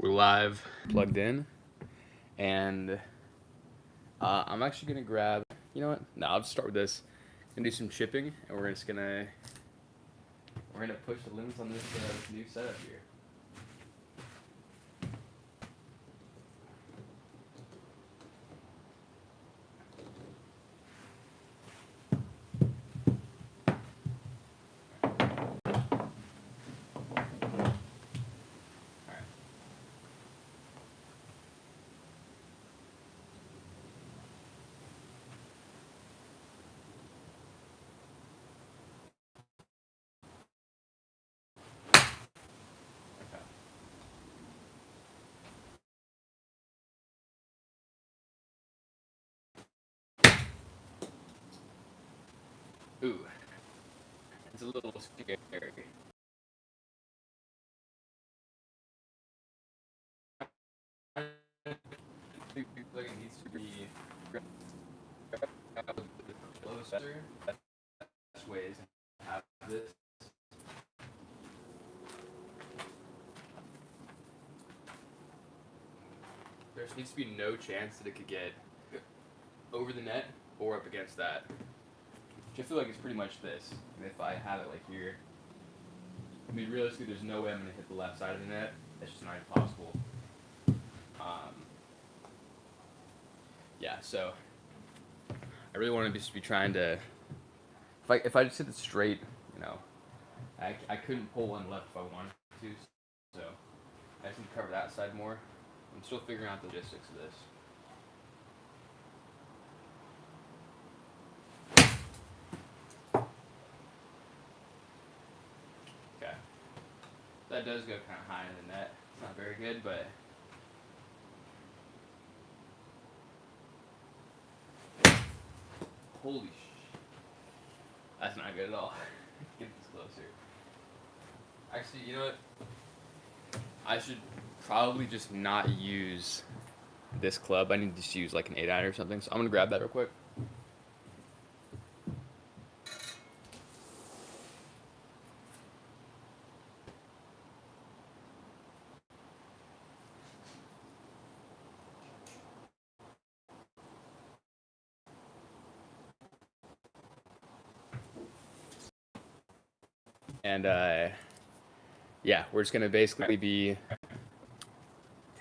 We're live, plugged in, and I'm actually gonna grab. You know what? No, I'll just start with this. Gonna do some chipping, and we're gonna push the limits on this new setup here. All right. Okay. Ooh, it's a little scary. I think like it needs to be closer. Best ways to have this. There needs to be no chance that it could get over the net or up against that. Which I feel like it's pretty much this. And if I have it like here, I mean, realistically, there's no way I'm going to hit the left side of the net. That's just not impossible. Yeah, so I really want to just be trying to. If I just hit it straight, you know, I couldn't pull one left if I wanted to. So I just need to cover that side more. I'm still figuring out the logistics of this. Okay. That does go kind of high in the net. It's not very good, but. Holy sh! That's not good at all. Get this closer. Actually, you know what? I should probably just not use this club. I need to just use like an 8-iron or something. So I'm gonna grab that real quick. And yeah, we're just gonna basically be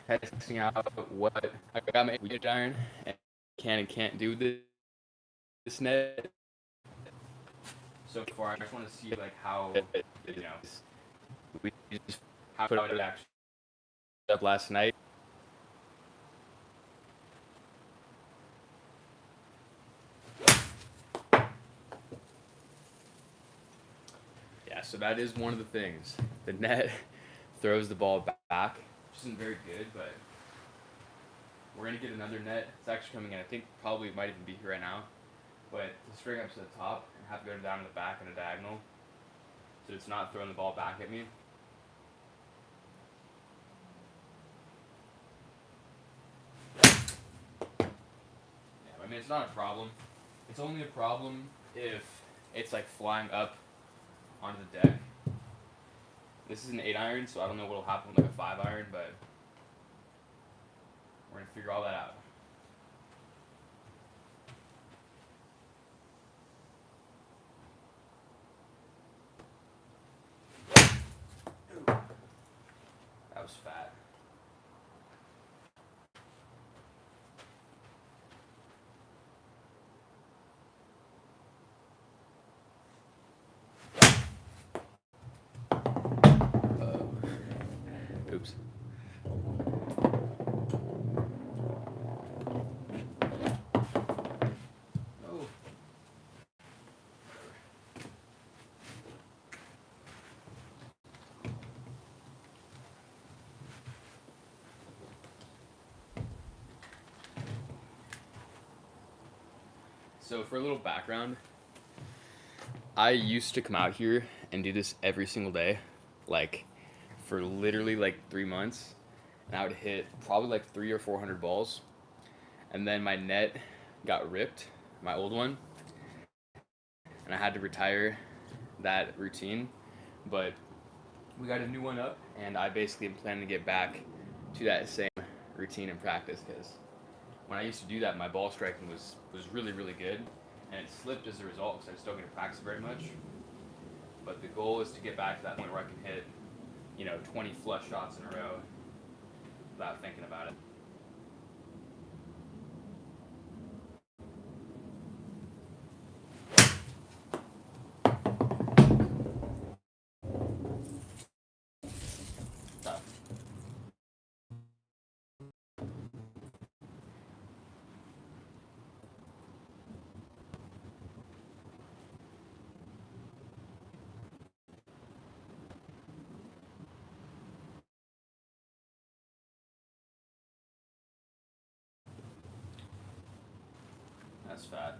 testing out what I got my 8-iron and can and can't do this net. So far, I just want to see like how we just how it actually up last night. Yeah, so that is one of the things. The net throws the ball back, which isn't very good, but we're gonna get another net. It's actually coming in. I think probably it might even be here right now. But to string up to the top and have to go down to the back in a diagonal, so it's not throwing the ball back at me. Yeah, I mean it's not a problem. It's only a problem if it's like flying up onto the deck. This is an 8-iron, so I don't know what'll happen with like a 5-iron, but we're gonna figure all that out. That was fat. Oops. Oh. So for a little background, I used to come out here and do this every single day, like for literally like 3 months, and I would hit probably like 300 or 400 balls, and then my net got ripped, my old one, and I had to retire that routine, but we got a new one up, and I basically am planning to get back to that same routine and practice because when I used to do that, my ball striking was really really good, and it slipped as a result because I just don't get to practice very much. But the goal is to get back to that point where I can hit, 20 flush shots in a row without thinking about it. Tough. That's fat.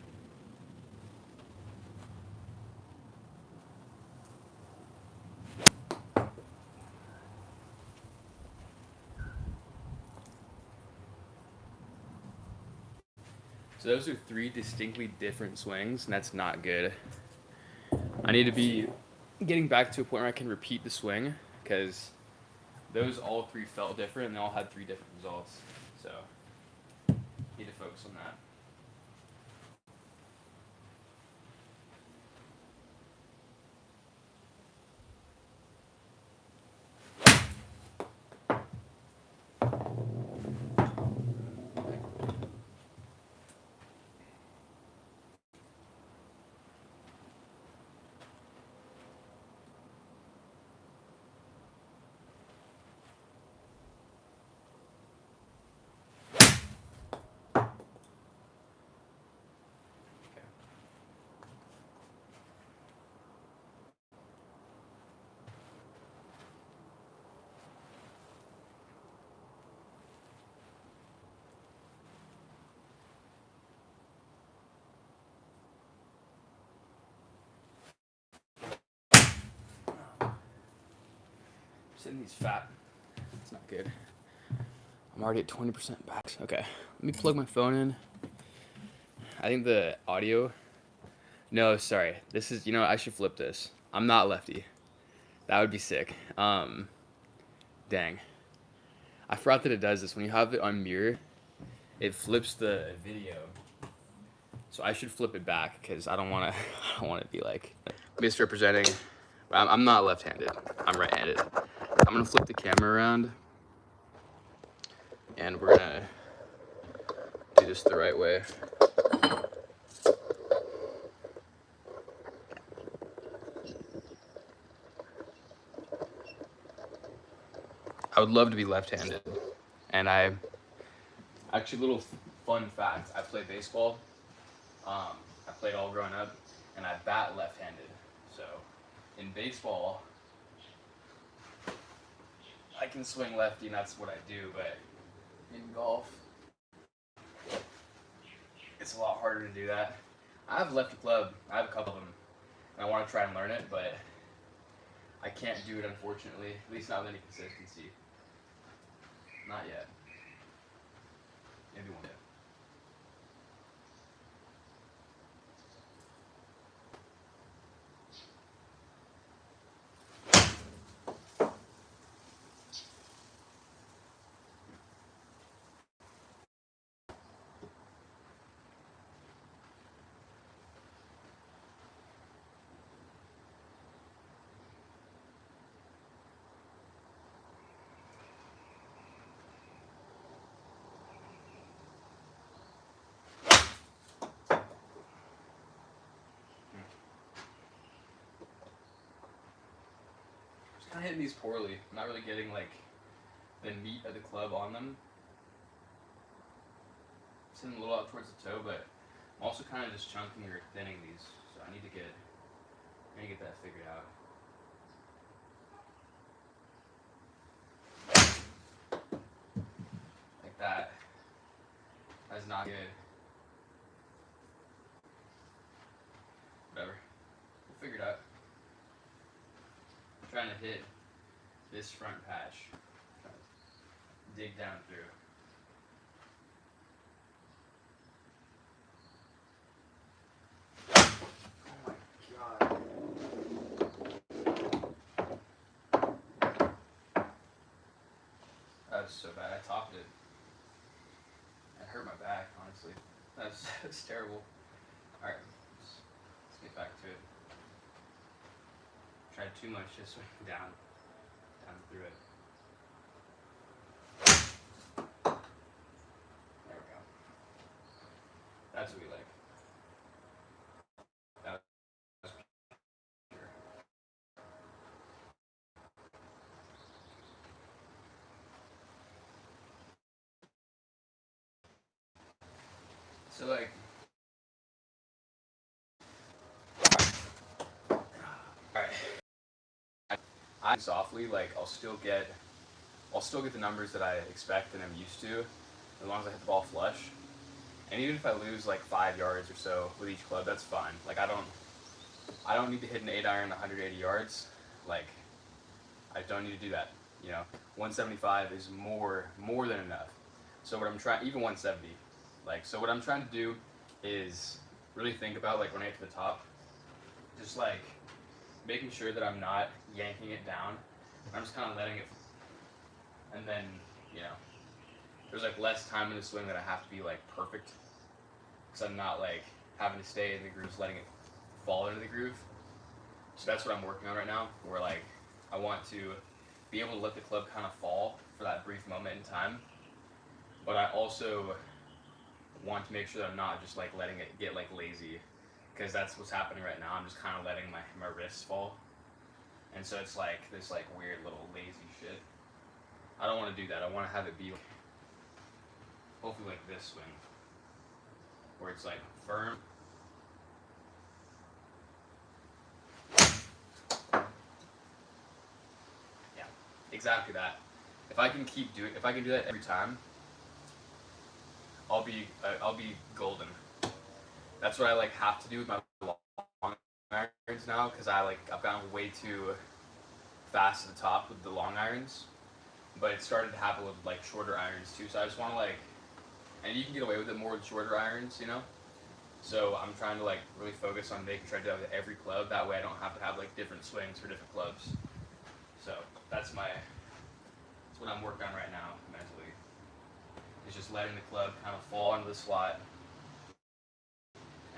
So those are three distinctly different swings, and that's not good. I need to be getting back to a point where I can repeat the swing, because those all three felt different, and they all had three different results. So, need to focus on that. Sitting these fat. It's not good. I'm already at 20% back. Okay, let me plug my phone in. I think the audio. No, sorry. This is. I should flip this. I'm not lefty. That would be sick. Dang. I forgot that it does this. When you have it on mirror, it flips the video. So I should flip it back because I don't want to. I don't want to be like misrepresenting. I'm not left-handed. I'm right-handed. I'm gonna flip the camera around, and we're gonna do this the right way. I would love to be left-handed, and I actually little fun fact. I play baseball. I played all growing up, and I bat left-handed. So in baseball, I can swing lefty, and that's what I do. But in golf, it's a lot harder to do that. I have a lefty club. I have a couple of them, and I want to try and learn it, but I can't do it, unfortunately. At least not with any consistency. Not yet. Maybe one day. Kind of hitting these poorly. I'm not really getting like the meat of the club on them. It's hitting a little out towards the toe, but I'm also kind of just chunking or thinning these, so I need to get that figured out. Like that. That's not good. Whatever. We'll figure it out. I'm trying to hit this front patch. Dig down through. That's so bad. I topped it. It hurt my back, honestly. That's terrible. Alright, let's get back to it. Tried too much, just went down through it. There we go. That's what we like. That was pure. So like, alright. I softly, like I'll still get the numbers that I expect and I'm used to, as long as I hit the ball flush. And even if I lose like 5 yards or so with each club, that's fine. Like I don't need to hit an 8-iron 180 yards. Like I don't need to do that. You know, 175 is more than enough. So what I'm trying, even 170. Like so, what I'm trying to do is really think about like when I get to the top, just like making sure that I'm not yanking it down. I'm just kind of letting it, and then you know, there's like less time in the swing that I have to be like perfect, because I'm not like having to stay in the grooves, letting it fall into the groove. So that's what I'm working on right now, where like I want to be able to let the club kind of fall for that brief moment in time, but I also want to make sure that I'm not just like letting it get like lazy, because that's what's happening right now. I'm just kind of letting my wrists fall, and so it's like this like weird little lazy shit. I don't want to do that. I want to have it be hopefully like this swing, where it's like firm. Yeah, exactly that. If I can do that every time, I'll be golden. That's what I like have to do with my long irons now, because I've gotten way too fast to the top with the long irons, but it started to happen with like shorter irons too. So I just want to like, and you can get away with it more with shorter irons, you know. So I'm trying to like really focus on making sure I do that with every club. That way I don't have to have like different swings for different clubs. So that's what I'm working on right now mentally. Is just letting the club kind of fall into the slot,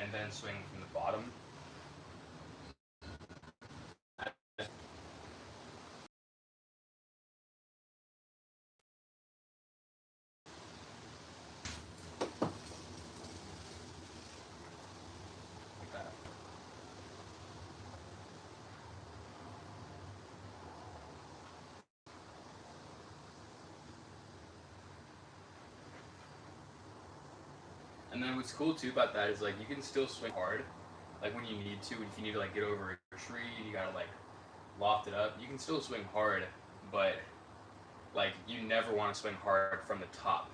and then swing from the bottom. Like that. And then what's cool too about that is like you can still swing hard, like when you need to. If you need to like get over a tree and you gotta like loft it up, you can still swing hard, but like you never want to swing hard from the top.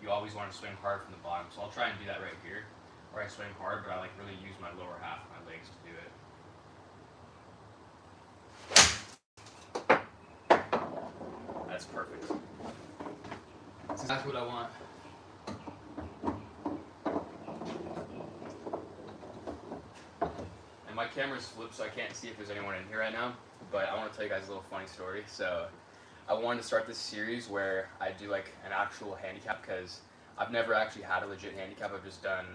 You always want to swing hard from the bottom. So I'll try and do that right here, where I swing hard, but I like really use my lower half of my legs to do it. That's perfect. That's exactly what I want. And my camera's flipped, so I can't see if there's anyone in here right now, but I want to tell you guys a little funny story. So I wanted to start this series where I do like an actual handicap, because I've never actually had a legit handicap. I've just done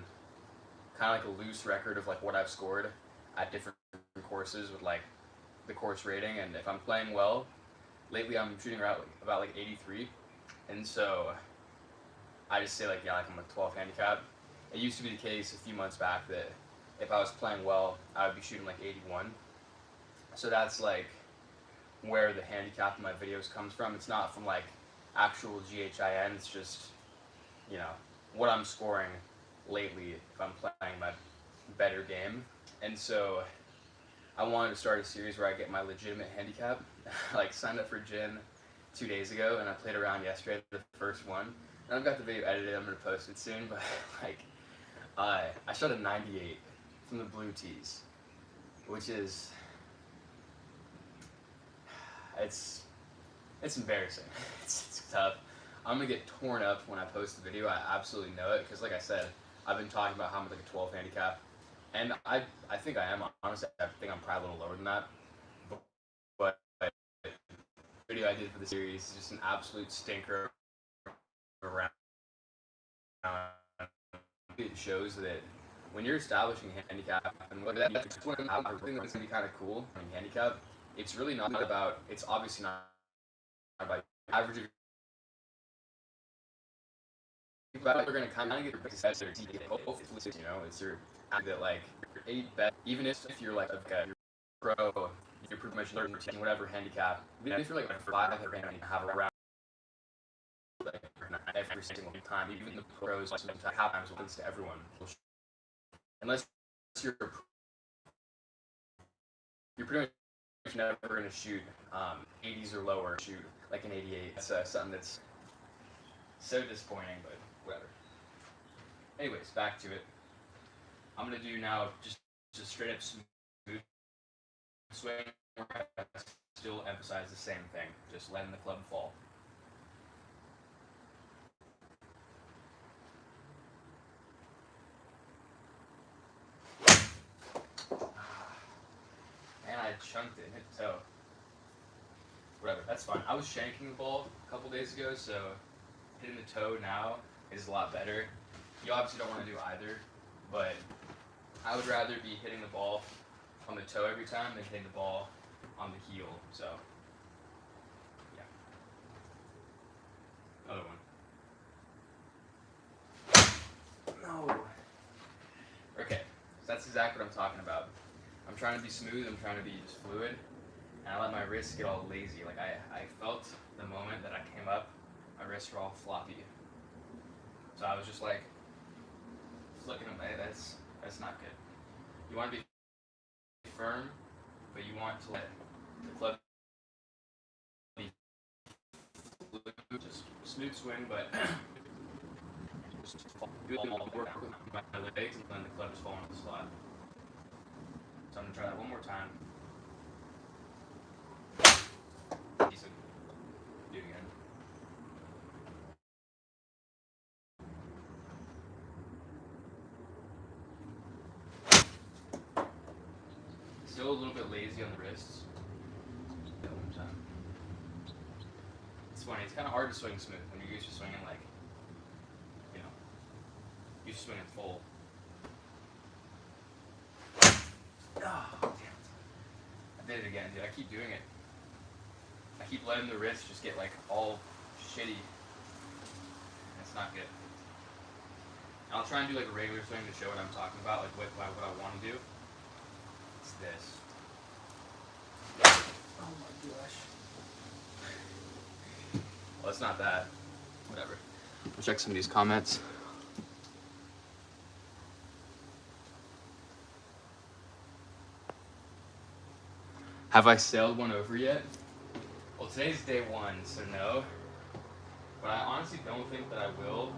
kind of like a loose record of like what I've scored at different courses with like the course rating, and if I'm playing well, lately I'm shooting around like, about like 83, and so I just say like, yeah, like I'm a 12 handicap. It used to be the case a few months back that if I was playing well, I would be shooting like 81. So that's like where the handicap in my videos comes from. It's not from like actual GHIN, it's just, you know, what I'm scoring lately if I'm playing my better game. And so I wanted to start a series where I get my legitimate handicap. I like signed up for Gin 2 days ago, and I played around yesterday, the first one. And I've got the video edited, I'm gonna post it soon, but like, I shot a 98 from the blue tees, which is, it's embarrassing. It's tough. I'm gonna get torn up when I post the video. I absolutely know it, because like I said, I've been talking about how I'm like a 12 handicap, and I think I am. Honestly, I think I'm probably a little lower than that. But video I did for the series is just an absolute stinker around. It shows that when you're establishing handicap, and whether that's one thing that's gonna be kind of cool in handicap, it's really not about. It's obviously not about average. But we're gonna kind of get your success there. You know, it's your that like your 8 bet. Even if you're like okay, you're pro, you're pretty much learning whatever handicap. Even if you're like 5 and have a round like every single time, even the pros sometimes happens to everyone. Unless you're pretty much never gonna shoot 80s or lower. Shoot like an 88. That's something that's so disappointing, but whatever. Anyways, back to it. I'm gonna do now just straight up smooth swing. Still emphasize the same thing, just letting the club fall. And I chunked it and hit the toe. Whatever, that's fine. I was shanking the ball a couple days ago, so hitting the toe now is a lot better. You obviously don't want to do either, but I would rather be hitting the ball on the toe every time than hitting the ball on the heel. So, yeah. Another one. No. Okay, so that's exactly what I'm talking about. I'm trying to be smooth, I'm trying to be just fluid, and I let my wrists get all lazy. Like I felt the moment that I came up, my wrists were all floppy. So I was just like flicking away. That's not good. You want to be firm, but you want to let the club be fluid. Just smooth swing, but just do all the work with my legs and then the club just fall into the slot. So I'm gonna try that one more time. Decent. Do it again. Still a little bit lazy on the wrists. That one time. It's funny. It's kind of hard to swing smooth when you're used to swinging like, you know, used to swinging full. Oh, damn it. I did it again, dude. I keep doing it. I keep letting the wrist just get like all shitty. It's not good. I'll try and do like a regular swing to show what I'm talking about, like what I want to do. It's this. Oh my gosh. Well, it's not that. Whatever. I'll check some of these comments. Have I sailed one over yet? Well, today's day 1, so no. But I honestly don't think that I will,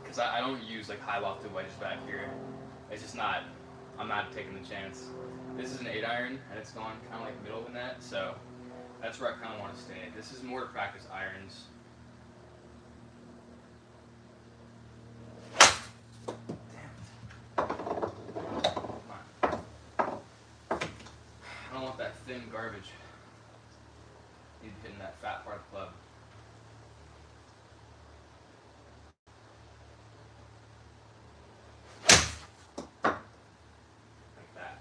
because I don't use like high lofted wedges back here. It's just not. I'm not taking the chance. This is an 8-iron, and it's gone kind of like middle of the net, so that's where I kind of want to stay. This is more to practice irons. Damn it. Come on. I don't want that thin garbage. Need to hit in that fat part of the club. Like that.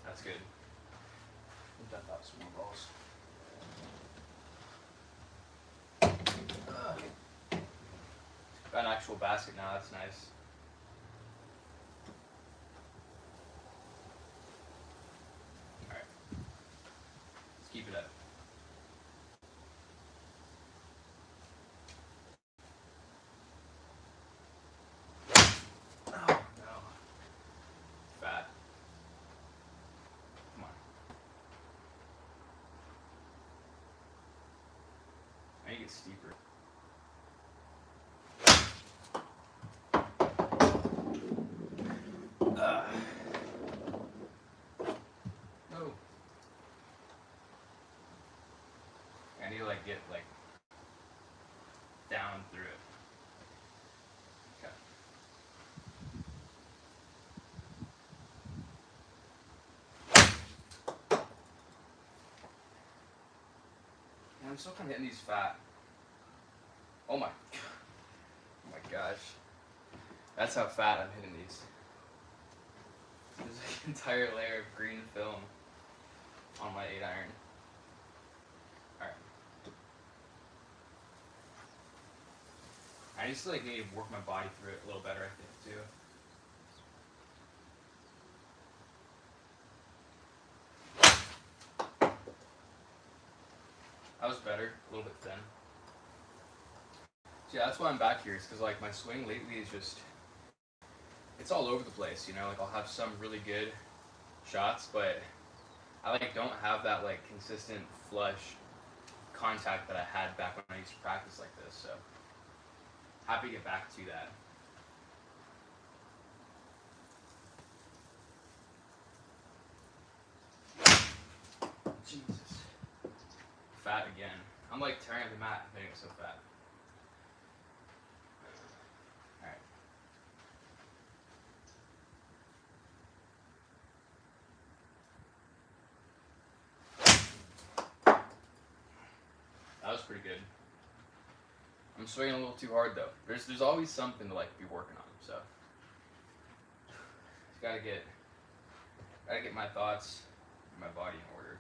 That's good. Dump out some more balls. Got an actual basket now, that's nice. Alright. Let's keep it up. Oh no. Fat. Come on. I need to get steeper. No. I need to like get like down through it. Okay. I'm still kind of hitting these fat. Oh my, oh my gosh. That's how fat I'm hitting these. There's an entire layer of green film on my 8-iron. Alright. I just like need to work my body through it a little better, I think, too. That was better, a little bit thin. So yeah, that's why I'm back here, is because like my swing lately is just, it's all over the place, you know, like I'll have some really good shots, but I like don't have that like consistent flush contact that I had back when I used to practice like this, so happy to get back to that. Jesus. Fat again. I'm like tearing up the mat making it so fat. Alright. That was pretty good. I'm swinging a little too hard though. There's always something to like be working on, so just gotta get my thoughts and my body in order.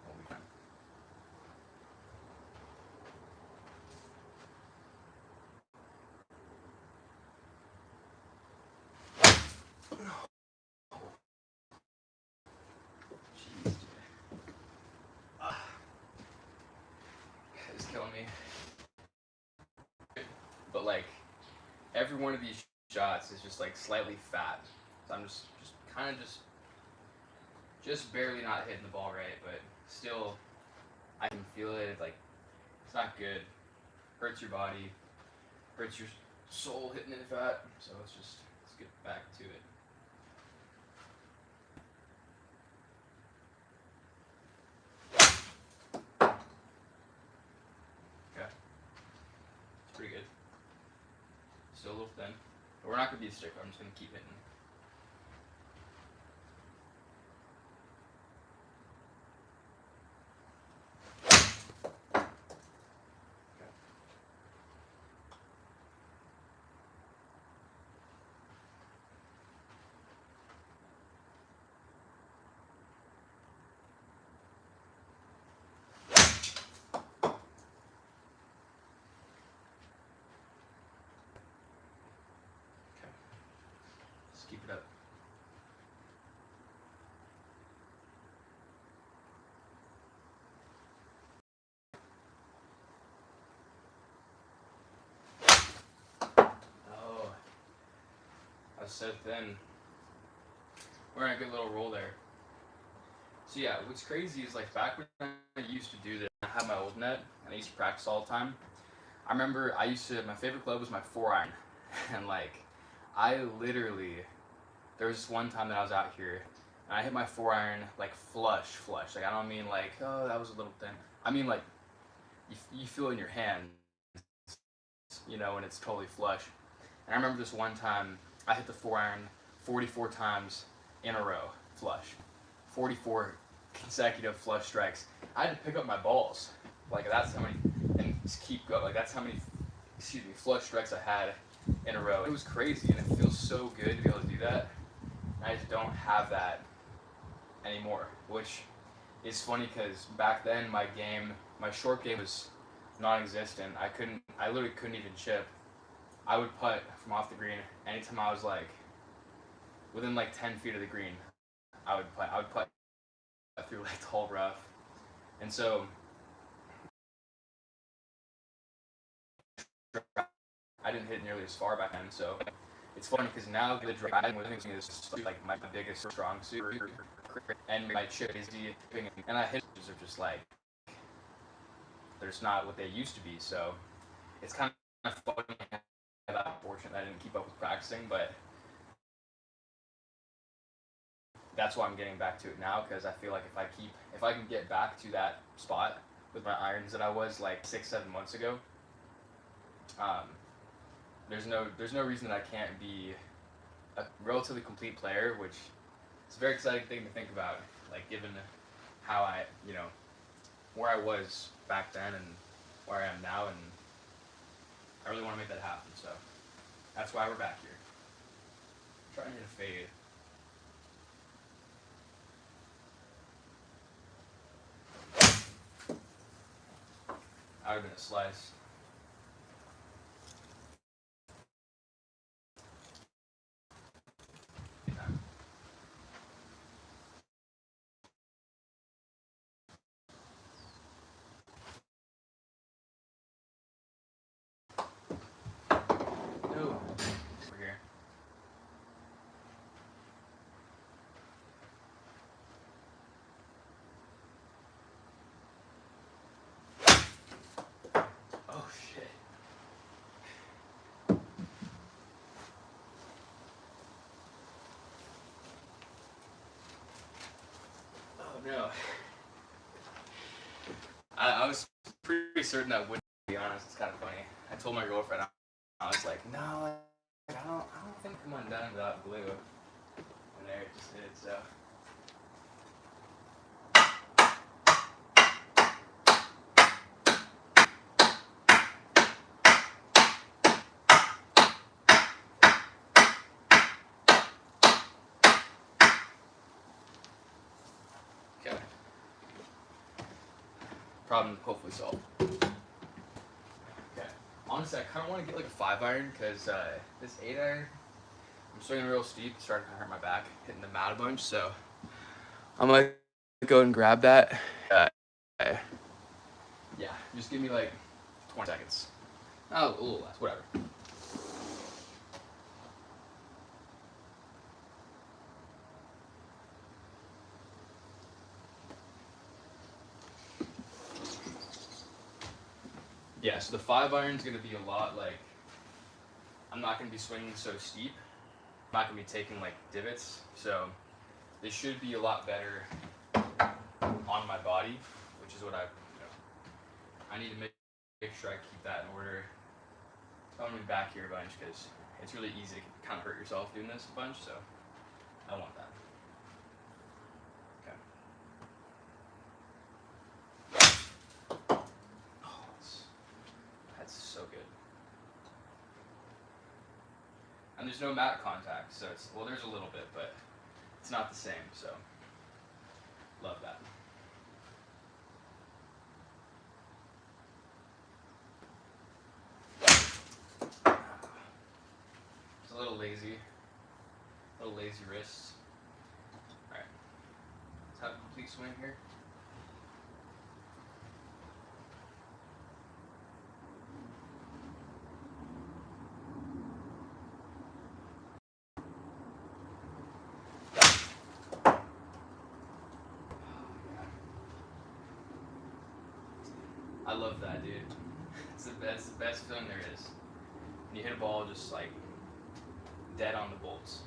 We'll be fine. Jeez, dude. It's killing me. But like every one of these shots is just like slightly fat. So I'm just kind of just barely not hitting the ball right, but still I can feel it. Like it's not good. Hurts your body, hurts your soul hitting it fat. So let's get back to it. Okay, it's pretty good. Still a little thin, but we're not gonna be a stickler. I'm just gonna keep hitting. Just keep it up. Oh, I was so thin. We're in a good little roll there. So yeah, what's crazy is like back when I used to do this, I had my old net and I used to practice all the time. I remember my favorite club was my 4-iron. And like, I literally, there was this one time that I was out here and I hit my 4-iron like flush. Like I don't mean like, oh, that was a little thin. I mean like, you feel it in your hand, you know, and it's totally flush. And I remember this one time I hit the 4-iron 44 times in a row, flush. 44 consecutive flush strikes. I had to pick up my balls. Like that's how many, and just keep going. Like that's how many, flush strikes I had in a row. It was crazy, and it feels so good to be able to do that. And I just don't have that anymore, which is funny because back then my short game was non-existent. I literally couldn't even chip. I would putt from off the green anytime I was like within like 10 feet of the green. I would putt through like tall rough, and so I didn't hit nearly as far back then. So it's funny because now the driving with me is like my biggest strong suit, and my chip is the and I hit are just like they're just not what they used to be. So it's kind of funny. I'm fortunate I didn't keep up with practicing, but that's why I'm getting back to it now, because I feel like if I can get back to that spot with my irons that I was like 6-7 months ago, there's no reason that I can't be a relatively complete player, which is a very exciting thing to think about, like given how I where I was back then and where I am now, and I really want to make that happen. So that's why we're back here. Trying to hit a fade. That would have been a slice. No. Over here. Oh shit. Oh no. I was pretty certain that wouldn't, be honest. It's kind of funny. I told my girlfriend, I was like, no, I don't think I'm undone without glue. And there it just did, so. Okay. Problem hopefully solved. Okay. Honestly, I kind of want to get like a 5-iron because this 8-iron, I'm swinging real steep, it's starting to hurt my back, hitting the mat a bunch, so I'm gonna go and grab that. Yeah, just give me like 20 seconds. Oh, a little less, whatever. Yeah, so the 5-iron's gonna be a lot like, I'm not gonna be swinging so steep. I'm not gonna be taking like divots, so this should be a lot better on my body, which is what I need to make sure I keep that in order. I'm gonna be back here a bunch because it's really easy to kind of hurt yourself doing this a bunch, so I want that. Okay. Oh, that's so good. And there's no mat contact, so it's, well, there's a little bit, but it's not the same, so love that. It's a little lazy wrists. All right, let's have a complete swing here. I love that, dude. It's the best feeling there is. When you hit a ball just like dead on the bolts.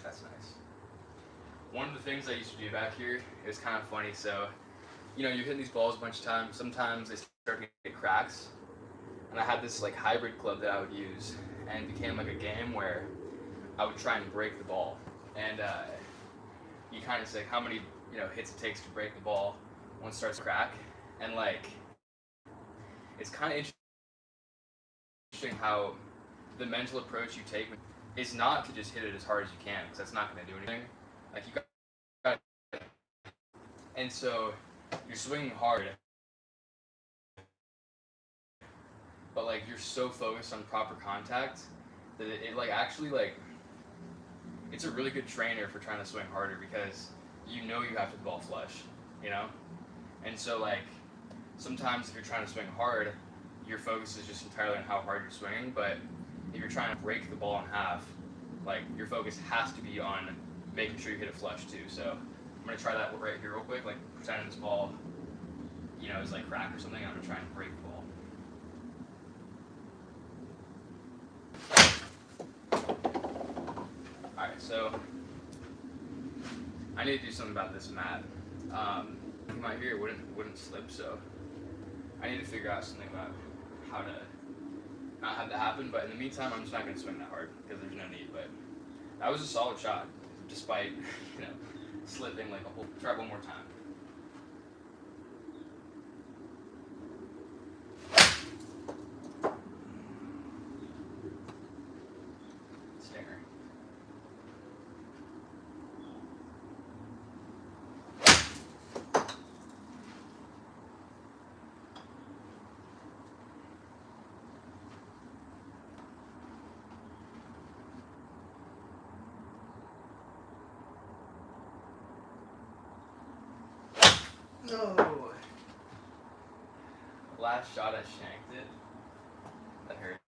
That's nice. One of the things I used to do back here is kind of funny. So, you hit these balls a bunch of times. Sometimes they start to get cracks. And I had this like hybrid club that I would use, and it became like a game where I would try and break the ball. And you kind of say how many hits it takes to break the ball once it starts to crack. And like, it's kind of interesting how the mental approach you take is not to just hit it as hard as you can, because that's not going to do anything. Like you got, and so you're swinging hard, but like you're so focused on proper contact that it like actually like it's a really good trainer for trying to swing harder, because you have to ball flush, and so like sometimes if you're trying to swing hard, your focus is just entirely on how hard you're swinging. But if you're trying to break the ball in half, like your focus has to be on making sure you hit it flush too. So I'm gonna try that right here real quick, like pretending this ball is like cracked or something. I'm gonna try and break the ball. Alright, so I need to do something about this mat. Come out here, it wouldn't slip, so I need to figure out something about how to not have that happen. But in the meantime, I'm just not gonna swing that hard because there's no need. But that was a solid shot, despite slipping like a whole. Try it one more time. Stinger. No. Last shot, I shanked it. That hurts.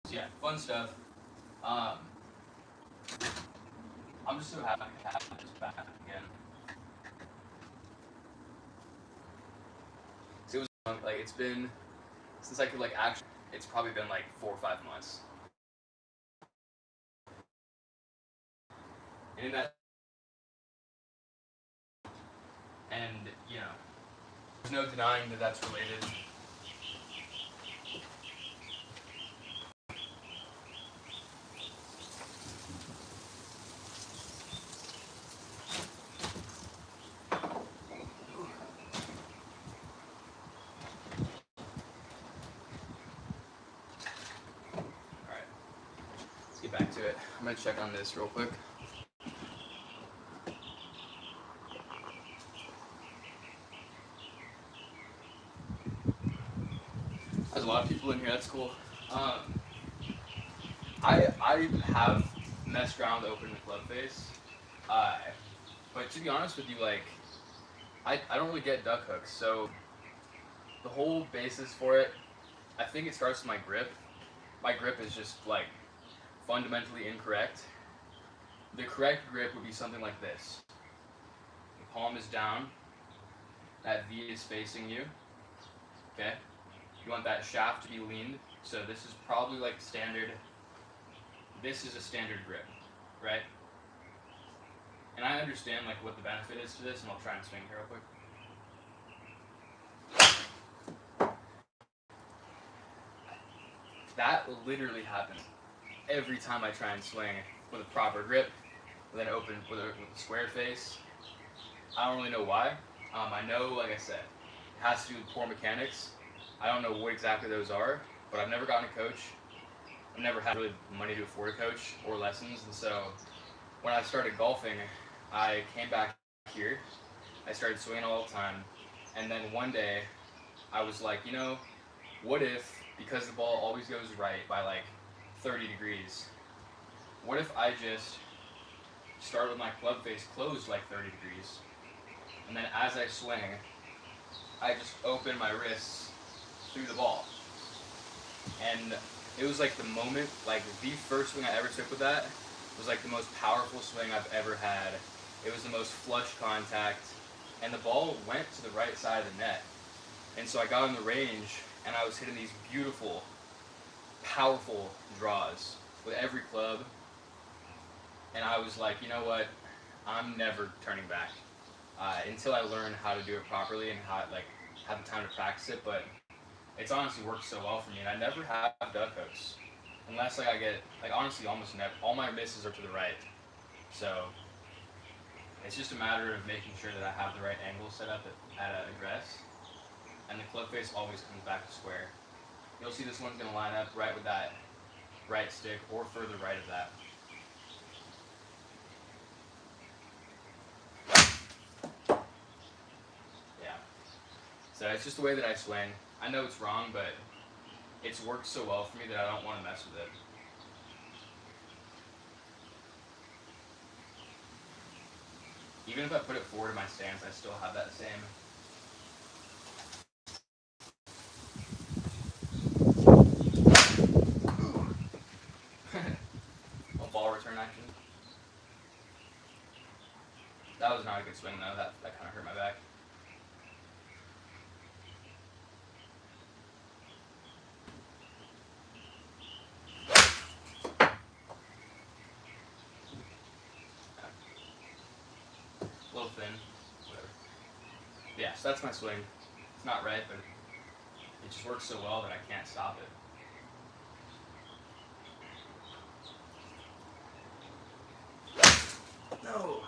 So yeah, fun stuff. I'm just so happy to have this back again. So it was like it's been since I could like actually. It's probably been like 4 or 5 months. And in that, and there's no denying that that's related. Alright, let's get back to it. I'm gonna check on this real quick. There's a lot of people in here, that's cool. I have messed around with opening the club face. But to be honest with you, like, I don't really get duck hooks, so the whole basis for it, I think it starts with my grip. My grip is just, like, fundamentally incorrect. The correct grip would be something like this. The palm is down, that V is facing you, okay? You want that shaft to be leaned, so this is probably like standard, this is a standard grip, right? And I understand like what the benefit is to this, and I'll try and swing here real quick. That literally happens every time I try and swing with a proper grip, with an open, with a square face. I don't really know why. I know, like I said, it has to do with poor mechanics. I don't know what exactly those are, but I've never gotten a coach. I've never had really money to afford a coach or lessons, and so when I started golfing, I came back here. I started swinging all the time, and then one day, I was like, what if, because the ball always goes right by like 30 degrees, what if I just start with my club face closed like 30 degrees, and then as I swing, I just open my wrists through the ball. And it was like the moment, like the first swing I ever took with that was like the most powerful swing I've ever had. It was the most flush contact, and the ball went to the right side of the net. And so I got on the range, and I was hitting these beautiful, powerful draws with every club. And I was like, you know what? I'm never turning back until I learn how to do it properly and how like have the time to practice it. But it's honestly worked so well for me, and I never have duck hooks unless like I get like honestly almost never. All my misses are to the right, so it's just a matter of making sure that I have the right angle set up at address, and the club face always comes back to square. You'll see this one's gonna line up right with that right stick or further right of that. Yeah. So it's just the way that I swing. I know it's wrong, but it's worked so well for me that I don't want to mess with it. Even if I put it forward in my stance, I still have that same. A ball return action. That was not a good swing though. That kind of hurt my back. A little thin, whatever. Yeah, so that's my swing. It's not right, but it just works so well that I can't stop it. No.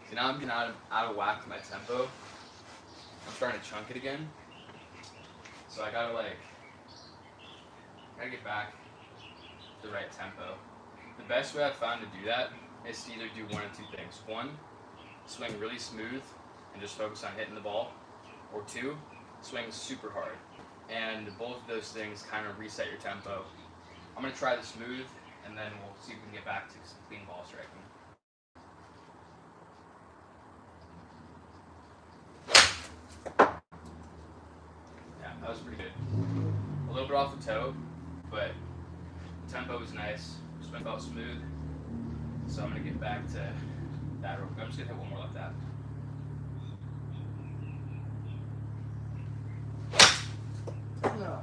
See, now I'm getting out of whack with my tempo. I'm starting to chunk it again. So I gotta get back to the right tempo. The best way I've found to do that is to either do one of two things. One, swing really smooth and just focus on hitting the ball. Or two, swing super hard. And both of those things kind of reset your tempo. I'm gonna try the smooth, and then we'll see if we can get back to some clean ball striking. Yeah, that was pretty good. A little bit off the toe, but the tempo was nice. Swing felt smooth. So I'm gonna get back to that real quick. I'm just gonna hit one more like that. No.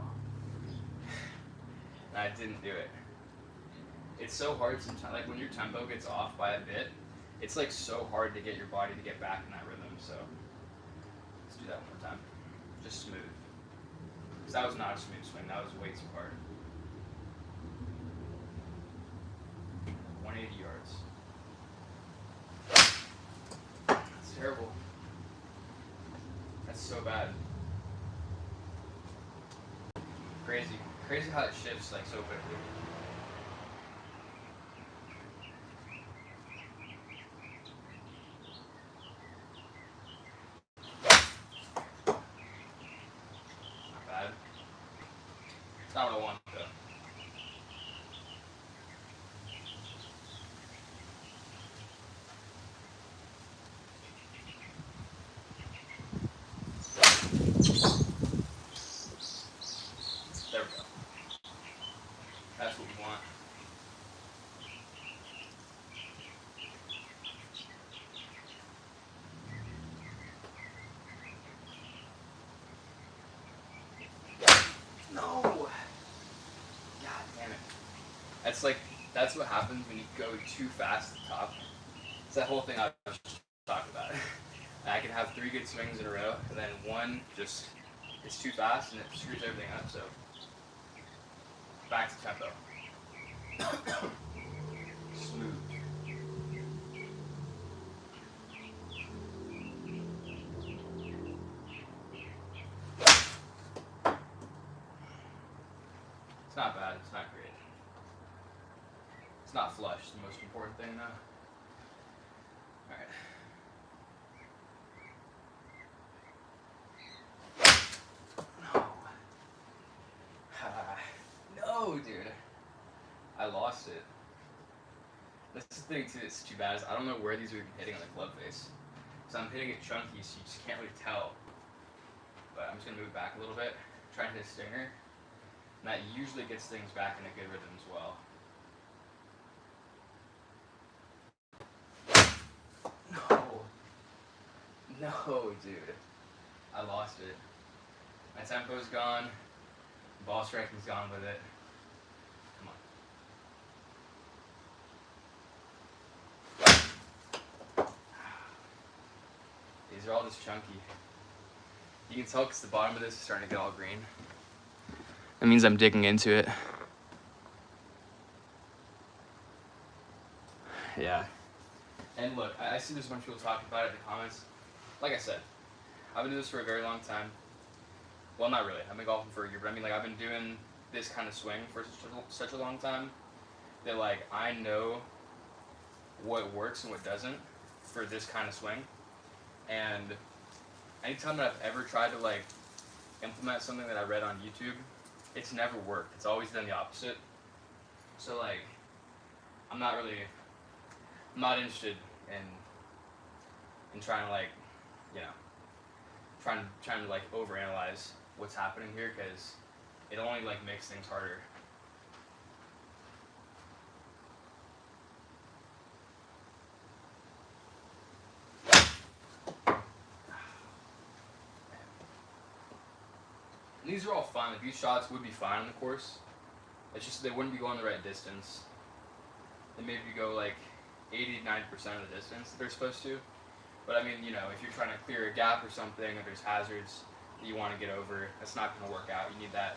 I didn't do it. It's so hard sometimes, like when your tempo gets off by a bit, it's like so hard to get your body to get back in that rhythm. So let's do that one more time. Just smooth. Because that was not a smooth swing, that was way too hard. 180 yards. That's terrible. That's so bad. Crazy. Crazy how it shifts like so quickly. Not bad. It's not what I want though. There we go. That's what we want. No! God damn it. That's what happens when you go too fast at the top. It's that whole thing I was just talking about. I can have 3 good swings in a row, and then one just is too fast and it screws everything up, so back to tempo. Smooth. It's not bad, it's not great. It's not flush, the most important thing though. Alright. No, dude. I lost it. That's the thing too that's too bad is I don't know where these are hitting on the club face. So I'm hitting it chunky so you just can't really tell. But I'm just gonna move it back a little bit, try and hit a stinger. And that usually gets things back in a good rhythm as well. No, dude. I lost it. My tempo's gone. Ball striking's gone with it. Come on. These are all just chunky. You can tell because the bottom of this is starting to get all green. That means I'm digging into it. Yeah. And look, I see there's a bunch of people talking about it in the comments. Like I said, I've been doing this for a very long time. Well, not really. I've been golfing for a year, but I mean, like, I've been doing this kind of swing for such a long time that, like, I know what works and what doesn't for this kind of swing. And anytime that I've ever tried to, like, implement something that I read on YouTube, it's never worked. It's always done the opposite. So, like, I'm not interested in trying to, like, you know, trying to like overanalyze what's happening here because it only like makes things harder. And these are all fine. Like, these shots would be fine on the course. It's just they wouldn't be going the right distance. They maybe go like 80 to 90% of the distance that they're supposed to. But I mean, you know, if you're trying to clear a gap or something, or there's hazards that you want to get over, that's not going to work out. You need that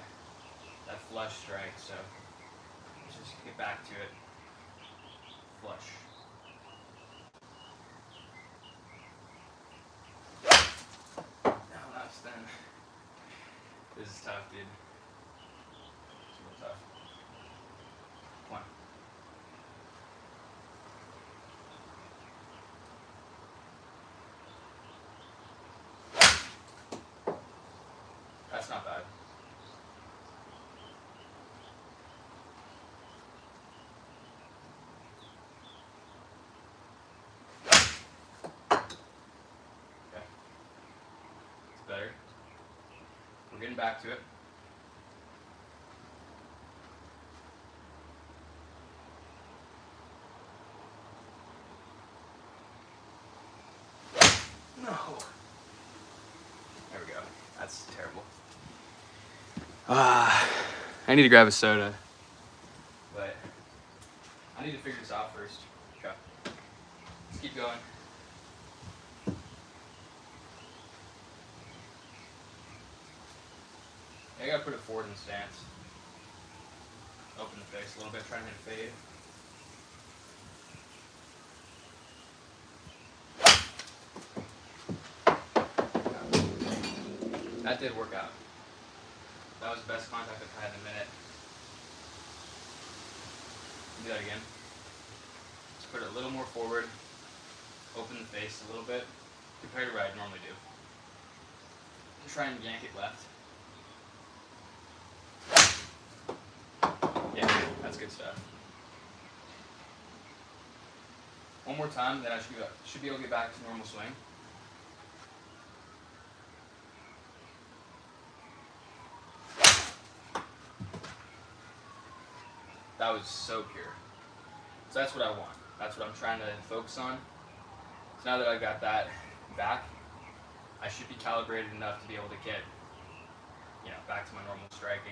flush strike. So let's just get back to it. Flush. Oh, that's thin. This is tough, dude. It's real tough. Come on. That's not bad. Okay. It's better. We're getting back to it. No. There we go. That's terrible. I need to grab a soda. But I need to figure this out first. Okay. Let's keep going. I gotta put it forward in stance. Open the face a little bit, try to hit a fade. That did work out. That was the best contact I've had in a minute. Do that again. Just put it a little more forward. Open the face a little bit compared to what I'd normally do. Try and yank it left. Yeah, that's good stuff. One more time, then I should be able to get back to normal swing. That was so pure. So that's what I want. That's what I'm trying to focus on. So now that I've got that back, I should be calibrated enough to be able to get, you know, back to my normal striking.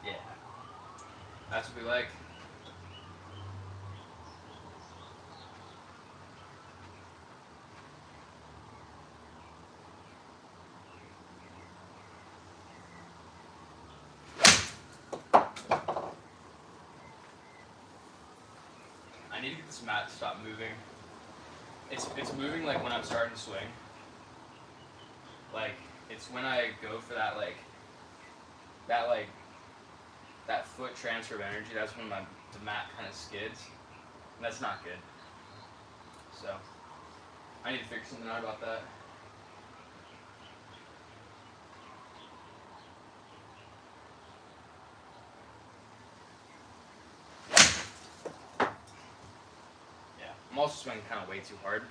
Yeah, that's what we like. I need to get this mat to stop moving. It's moving like when I'm starting to swing. Like it's when I go for that that foot transfer of energy. That's when the mat kind of skids, and that's not good. So I need to figure something out about that. I'm also swinging kind of way too hard.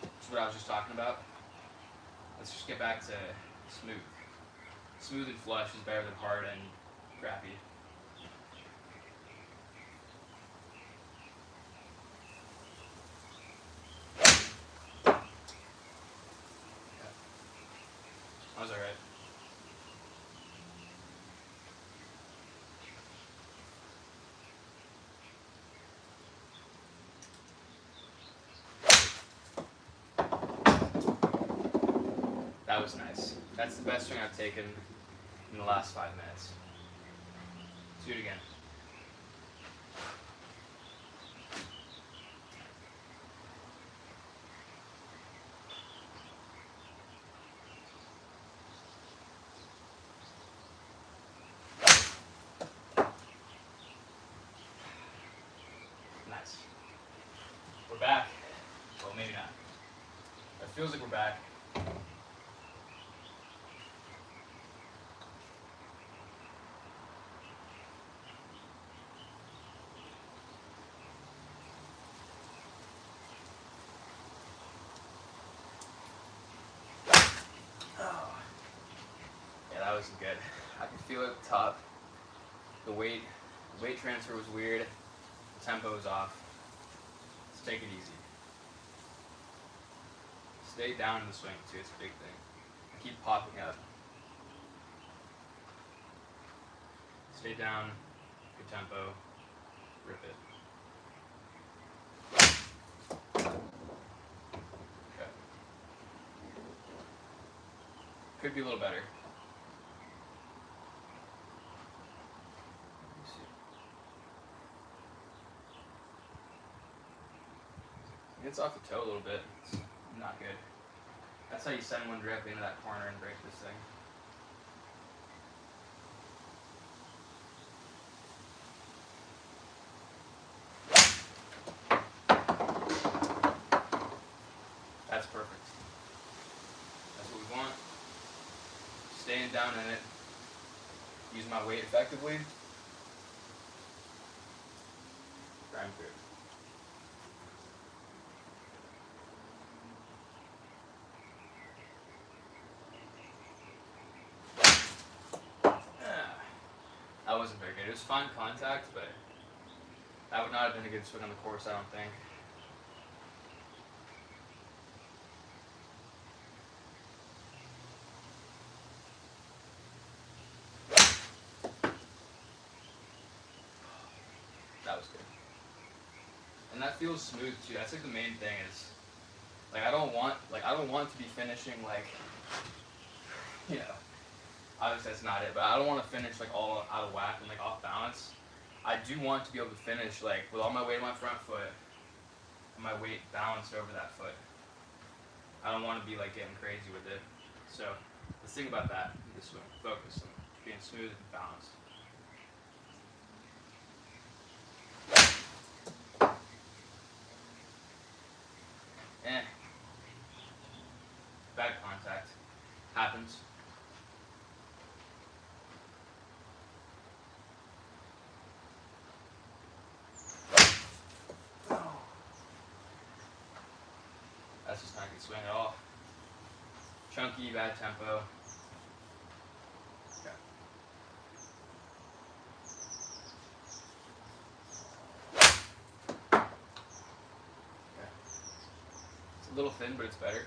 That's what I was just talking about. Let's just get back to smooth. Smooth and flush is better than hard and crappy. Okay. That was alright. That was nice. That's the best swing I've taken in the last 5 minutes. Let's do it again. Nice. We're back. Well, maybe not. It feels like we're back. That wasn't good. I can feel it at the top. The weight transfer was weird. The tempo was off. Let's take it easy. Stay down in the swing too, it's a big thing. keep popping up. Stay down, good tempo, rip it. Okay. Could be a little better. It's off the toe a little bit. It's not good. That's how you send one directly into that corner and break this thing. That's perfect. That's what we want. Staying down in it. Use my weight effectively. Grind through it. That wasn't very good. It was fine contact, but that would not have been a good swing on the course, I don't think. That was good. And that feels smooth too. That's like the main thing is, like I don't want to be finishing like, you know, obviously that's not it, but I don't want to finish like all out of whack and like off balance. I do want to be able to finish like with all my weight on my front foot and my weight balanced over that foot. I don't want to be like getting crazy with it. So let's think about that in this swing. Focus on being smooth and balanced. Bad contact. Happens. That's just not a good swing at all. Chunky, bad tempo. Okay. Okay. It's a little thin, but it's better.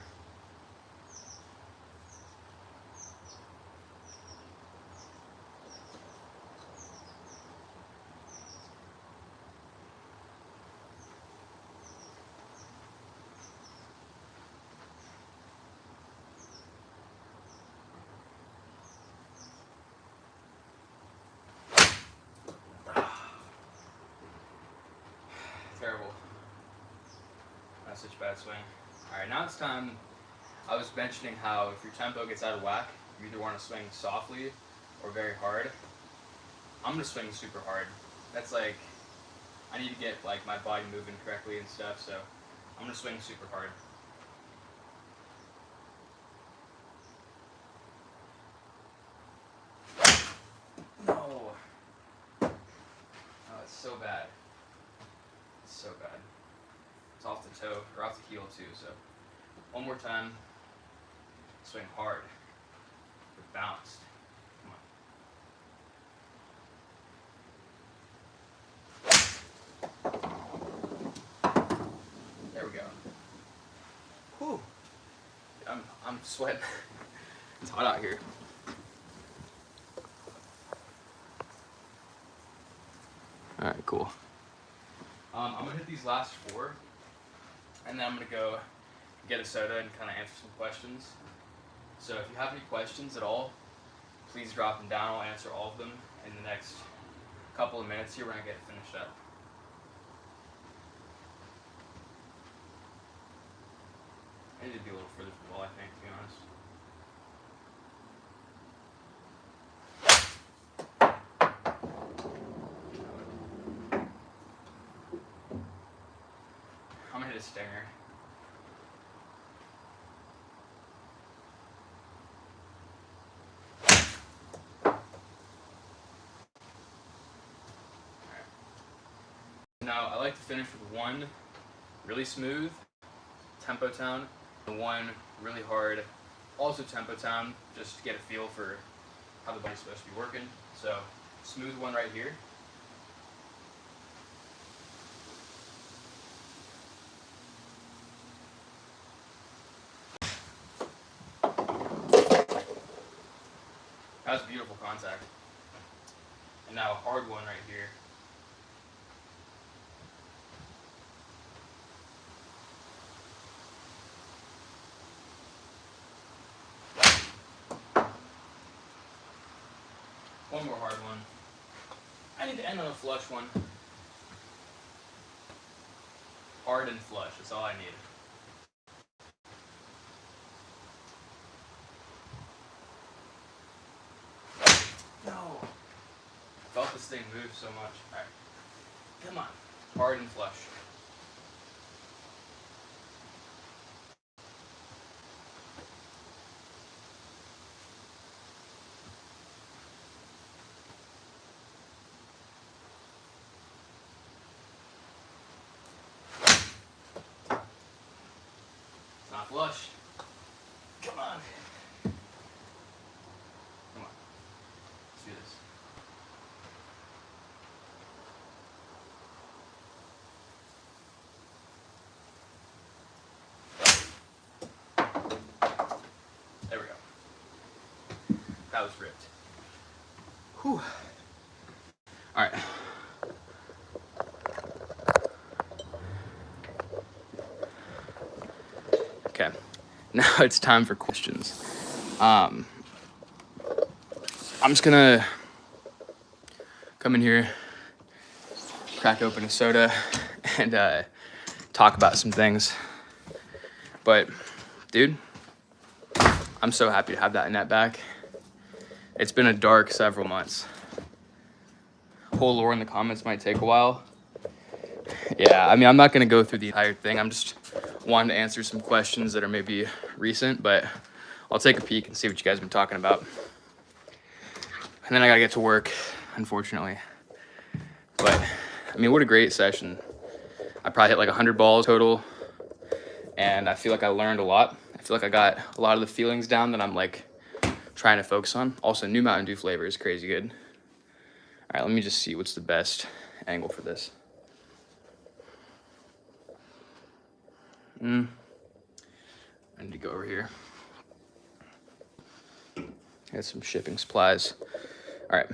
Terrible. That's such a bad swing. Alright, now it's time. I was mentioning how if your tempo gets out of whack, you either want to swing softly or very hard. I'm going to swing super hard. That's like, I need to get like my body moving correctly and stuff, so I'm going to swing super hard. No. Oh, it's so bad. It's so bad. It's off the toe, or off the heel too, so one more time. Swing hard, but balanced. Come on. There we go. Whew. I'm sweating. It's hot out here. All right, cool. I'm gonna hit these last 4, and then I'm gonna go get a soda and kind of answer some questions. So if you have any questions at all, please drop them down. I'll answer all of them in the next couple of minutes here when I get it finished up. I need to be a little further from the ball, I think, to be honest. I'm gonna hit a stinger. Now, I like to finish with one really smooth tempo tone and one really hard, also tempo tone, just to get a feel for how the body's supposed to be working. So, smooth one right here. That's beautiful contact. And now a hard one right here. One more hard one. I need to end on a flush one. Hard and flush, that's all I need. No. Felt this thing move so much. Alright. Come on. Hard and flush. It's not flush. Come on. Come on. Let's do this. There we go. That was ripped. Whew. All right. Okay. Now it's time for questions. I'm just gonna come in here, crack open a soda, and talk about some things. But, dude, I'm so happy to have that net back. It's been a dark several months. Whole lore in the comments might take a while. Yeah, I mean, I'm not gonna go through the entire thing. I'm just wanting to answer some questions that are maybe recent, but I'll take a peek and see what you guys have been talking about. And then I gotta get to work, unfortunately. But, I mean, what a great session. I probably hit like 100 balls total, and I feel like I learned a lot. I feel like I got a lot of the feelings down that I'm like trying to focus on. Also, new Mountain Dew flavor is crazy good. All right, let me just see what's the best angle for this. I need to go over here. Get some shipping supplies. All right.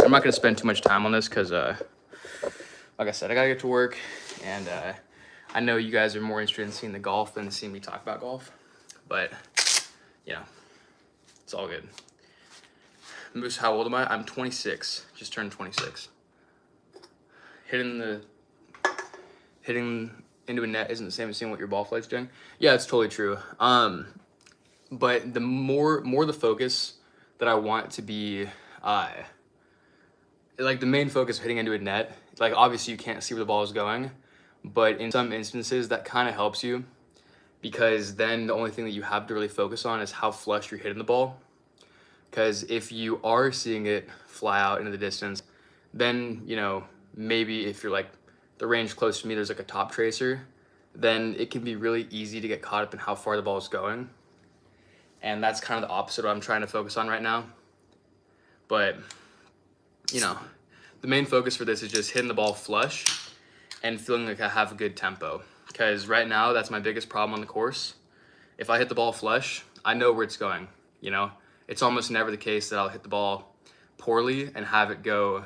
I'm not gonna spend too much time on this because, like I said, I gotta get to work, and I know you guys are more interested in seeing the golf than seeing me talk about golf, but you know, it's all good. Moose, how old am I? I'm 26. Just turned 26. Hitting into a net isn't the same as seeing what your ball flight's doing. Yeah, it's totally true. But the more the focus that I want to be, like the main focus of hitting into a net, like obviously you can't see where the ball is going, but in some instances that kind of helps you, because then the only thing that you have to really focus on is how flush you're hitting the ball. Because if you are seeing it fly out into the distance, then, you know, maybe if you're like the range close to me, there's like a top tracer, then it can be really easy to get caught up in how far the ball is going. And that's kind of the opposite of what I'm trying to focus on right now. But, you know, the main focus for this is just hitting the ball flush and feeling like I have a good tempo. Because right now, that's my biggest problem on the course. If I hit the ball flush, I know where it's going, you know? It's almost never the case that I'll hit the ball poorly and have it go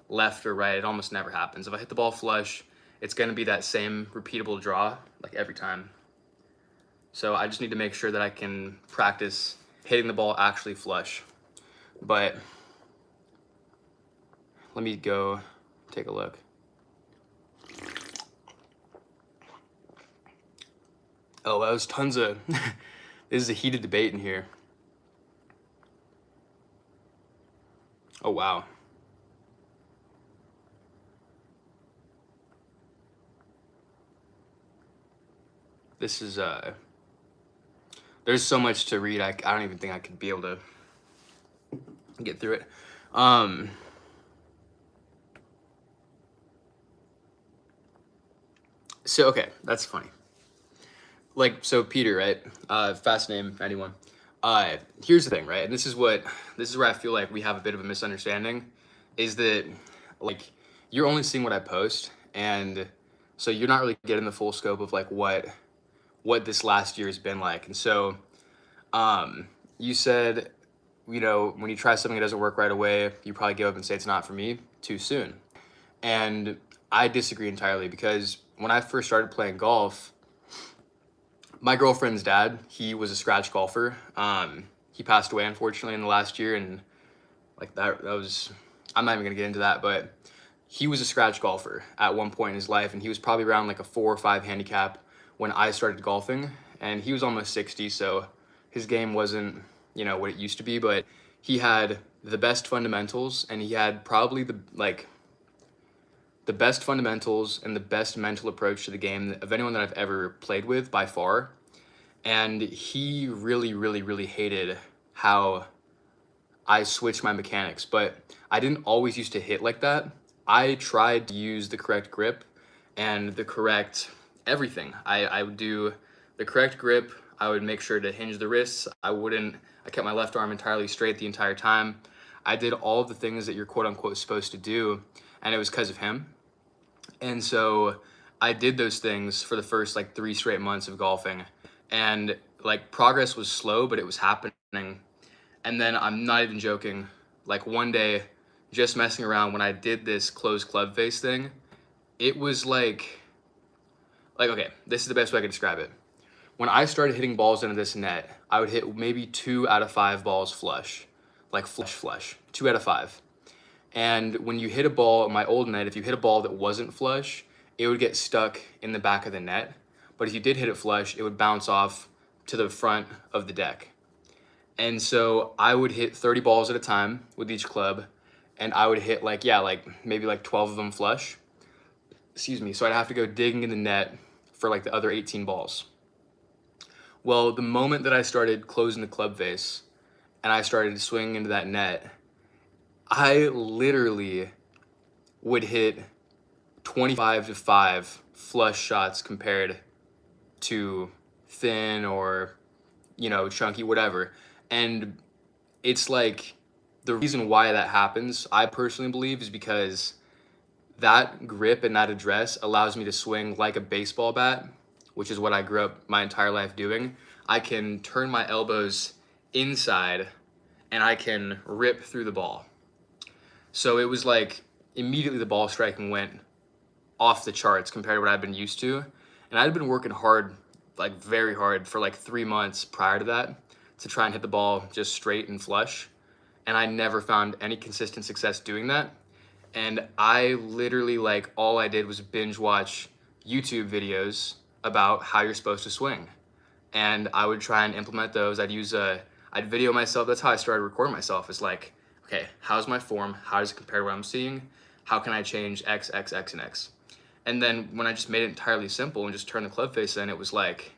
left or right. It almost never happens. If I hit the ball flush, it's gonna be that same repeatable draw, like every time. So I just need to make sure that I can practice hitting the ball actually flush. But let me go take a look. Oh, that was tons of, this is a heated debate in here. Oh, wow. This is, there's so much to read. I don't even think I could be able to get through it. So, okay, that's funny. Like, so Peter, right? Fast name, anyone. Here's the thing, right? And this is where I feel like we have a bit of a misunderstanding, is that like you're only seeing what I post, and so you're not really getting the full scope of like what this last year has been like. And so you said, you know, when you try something that doesn't work right away, you probably give up and say it's not for me too soon. And I disagree entirely, because when I first started playing golf, my girlfriend's dad, he was a scratch golfer. He passed away, unfortunately, in the last year, and like that was, I'm not even gonna get into that, but he was a scratch golfer at one point in his life, and he was probably around like a 4 or 5 handicap when I started golfing, and he was almost 60, so his game wasn't, you know, what it used to be, but he had the best fundamentals, and he had probably the best fundamentals and the best mental approach to the game of anyone that I've ever played with by far. And he really, really, really hated how I switched my mechanics, but I didn't always used to hit like that. I tried to use the correct grip and the correct everything. I would do the correct grip. I would make sure to hinge the wrists. I kept my left arm entirely straight the entire time. I did all of the things that you're quote unquote supposed to do, and it was because of him. And so I did those things for the first like 3 straight months of golfing, and like progress was slow, but it was happening. And then I'm not even joking, like one day, just messing around, when I did this closed club face thing, it was okay, this is the best way I can describe it. When I started hitting balls into this net, I would hit maybe 2 out of 5 balls flush, like flush, 2 out of 5. And when you hit a ball in my old net, if you hit a ball that wasn't flush, it would get stuck in the back of the net. But if you did hit it flush, it would bounce off to the front of the deck. And so I would hit 30 balls at a time with each club, and I would hit maybe 12 of them flush. Excuse me. So I'd have to go digging in the net for like the other 18 balls. Well, the moment that I started closing the club face and I started swinging into that net, I literally would hit 25 to 5 flush shots compared to thin or, you know, chunky, whatever. And it's like, the reason why that happens, I personally believe, is because that grip and that address allows me to swing like a baseball bat, which is what I grew up my entire life doing. I can turn my elbows inside and I can rip through the ball. So it was like immediately the ball striking went off the charts compared to what I've been used to. And I'd been working hard, like very hard, for like 3 months prior to that to try and hit the ball just straight and flush. And I never found any consistent success doing that. And I literally, like, all I did was binge watch YouTube videos about how you're supposed to swing. And I would try and implement those. I'd video myself. That's how I started recording myself. It's like, okay, how's my form? How does it compare to what I'm seeing? How can I change X, X, X, and X? And then when I just made it entirely simple and just turned the club face in, it was like,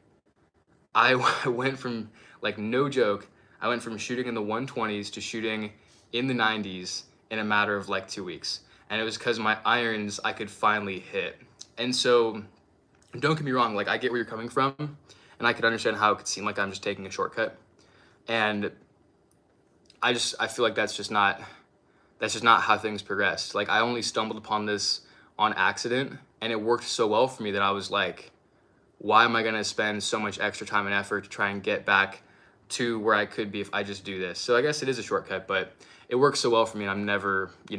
I went from, like, no joke, I went from shooting in the 120s to shooting in the 90s in a matter of like 2 weeks. And it was because my irons I could finally hit. And so, don't get me wrong, like, I get where you're coming from, and I could understand how it could seem like I'm just taking a shortcut. And I feel like that's just not how things progressed. Like, I only stumbled upon this on accident, and it worked so well for me that I was like, why am I gonna spend so much extra time and effort to try and get back to where I could be if I just do this? So I guess it is a shortcut, but it works so well for me, and